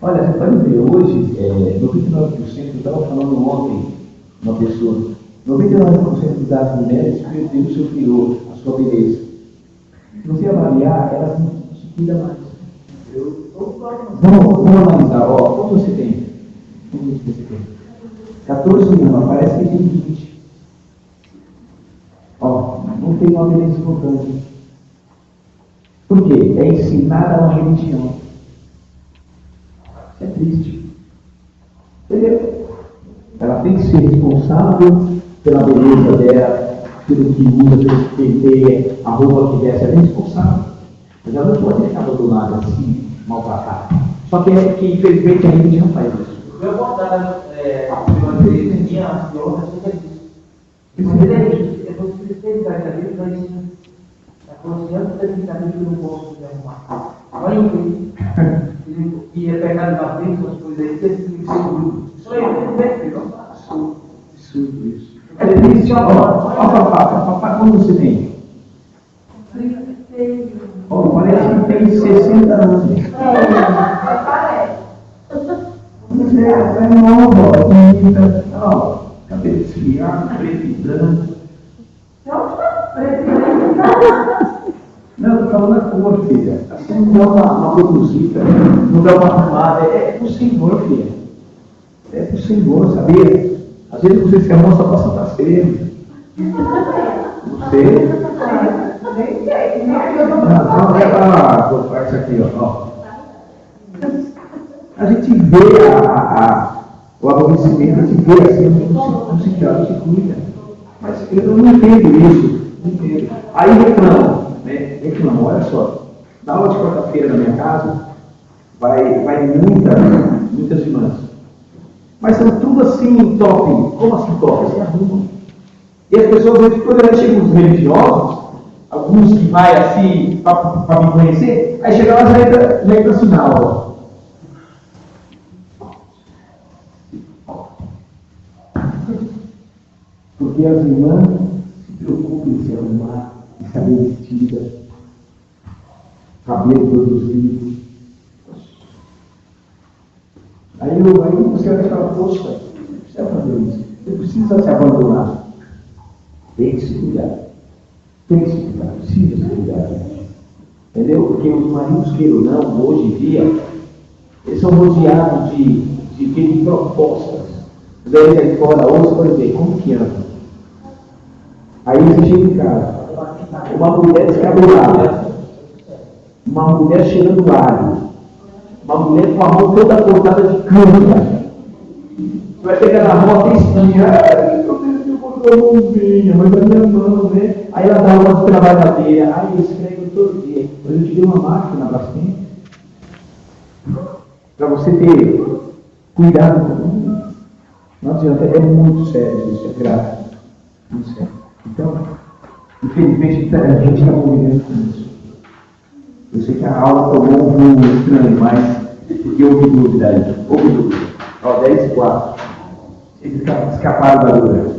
Olha, você pode ver, hoje, 99%, eu estava falando ontem, uma pessoa, 99% das mulheres perdeu o seu figor, a sua beleza. Se você avaliar, elas não se cuidam mais. Vamos analisar, ó, quanto você tem? Quanto você tem? 14 anos, parece que tem 20. Ó, não tem uma beleza espontânea. Por quê? É ensinada uma religião. Isso é triste. Entendeu? Ela tem que ser responsável pela beleza dela, pelo que usa, pelo que penteia, a roupa que veste, ela é responsável. Mas ela não pode ficar abandonada assim, maltratada. Só que infelizmente a religião faz isso. Eu vou abordar a minha teoria sobre isso. Mas é isso, é você ter verdadeiro para isso. A consciência da vida que eu não posso me arrumar. Olha aí, e é pecado da frente, as coisas aí, tem que ser seguro. Só eu tenho que Absurdo isso. É triste, ó, papai, quando você tem? 36. Ó, parece que tem 60 anos. Parece. Mas é nova, ó, cabelo esfriado, preto e branco. Não, estou falando a cor, filha. Assim não dá uma produzida, não dá uma arrumada. É pro Senhor, filha. É pro Senhor, sabia? Às vezes você se arruma só para Santa Ceia. Não sei. Não, é para colocar isso aqui, ó. A gente vê o aborrecimento, a gente vê assim, não se trata, não se cuida. Mas eu não entendo isso. Não entendo. Aí reclamam, né? Reclamam, olha só. Na aula de quarta-feira na minha casa, vai muitas irmãs. Mas são tudo assim, top. Como assim top? Você arruma. E as pessoas, quando chegam os religiosos, alguns que vai assim, para me conhecer, aí chega lá já entra sinal, ó. Porque as irmãs se preocupam em se arrumar, em saber vestida, cabelo produzido. Aí você vai falar, poxa, você precisa fazer isso. Você precisa se abandonar. Tem que se cuidar. Tem que se cuidar. Precisa se cuidar. Entendeu? Porque os maridos, queiram ou não, hoje em dia, eles são rodeados de propostas. Daí aí fora, hoje, por exemplo, como que anda? Aí você chega em casa, uma mulher descabelada, uma mulher cheirando alho, uma mulher com a mão toda cortada de câncer. Você vai pegar na mão até espinha. Ai, meu Deus, eu botou a mãozinha, mas a minha mão, né? Aí ela dá uma trabalhadeira, aí eu escrevo todo dia. Mas eu te dei uma máquina bastante para você ter cuidado com isso. Não adianta, é muito sério isso, é grave. Muito sério. Então, infelizmente, a gente está convivendo com isso. Eu sei que a aula tomou um rumo estranho, mas porque houve dúvida aí. Houve dúvida. Ó, 10 e 4. Eles escaparam da dúvida.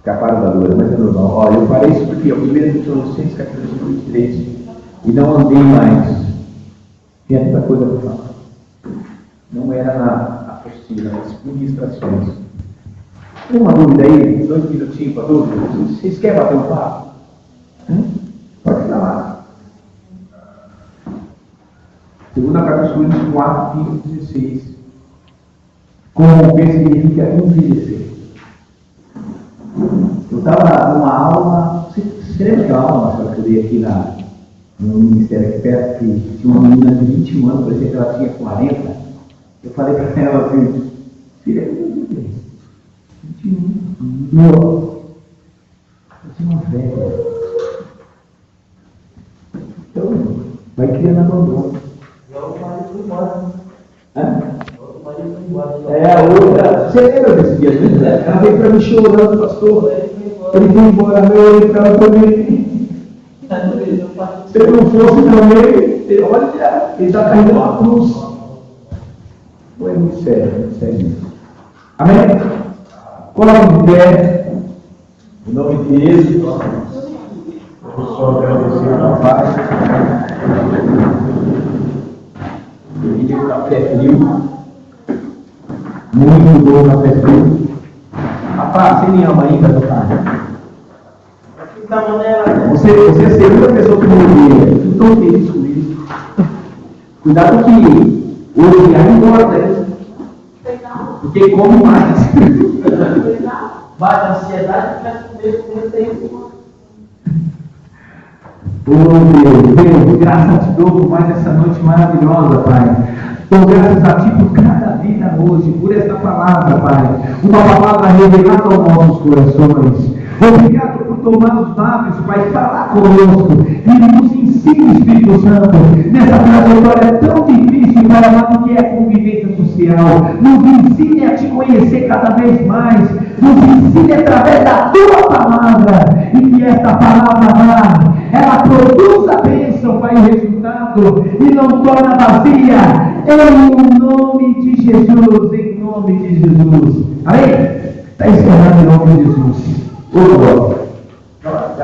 escaparam da dor, mas é normal. Olha, eu parei isso porque é o 1 Tessalonicenses, capítulo 23, e não andei mais. Tinha tanta coisa para falar. Não era na apostila, nas ministrações. Tem uma dúvida aí? 2 minutinhos para dúvida? Vocês querem bater um papo? Pode falar. 2 Coríntios 4, 15, 16. Corromper significa envelhecer. Eu estava numa aula, você lembra da aula que eu dei aqui no Ministério aqui perto, que tinha uma menina de 21 anos, parecia que ela tinha 40. Eu falei para ela assim, filha, 21, eu tinha uma velha. Então, vai criando abandono. A outra, você lembra desse dia? Ela veio para mim chorando, pastor. Ele foi embora, meu, ele estava também. Se ele não fosse também, olha, ele está caindo uma cruz. Não é muito sério. Amém? Coloque de pé, em nome de Jesus. Eu só agradecer a paz. O café frio. Muito bom café frio. Rapaz, você me ama ainda, meu pai? Você é a segunda pessoa que me odeia. Estou tão feliz com isso. Cuidado que hoje já engorda, hein? Porque come mais. Bate a ansiedade e começa a comer tempo. Deus, graças a Ti dou por mais essa noite maravilhosa, Pai. Dou graças a Ti por cada vida hoje, por esta palavra, Pai. Uma palavra revelada aos nossos corações. Obrigado por tomar os lábios, Pai, falar conosco e nos ensine, Espírito Santo, nessa trajetória tão difícil, Pai amado, que é a convivência social. Nos ensine a Te conhecer cada vez mais, nos ensine através da Tua palavra, e que esta palavra, ela produz a bênção, Pai, o resultado, e não torna vazia, em nome de Jesus, em nome de Jesus. Amém? Está encerrado em nome de Jesus. Glória.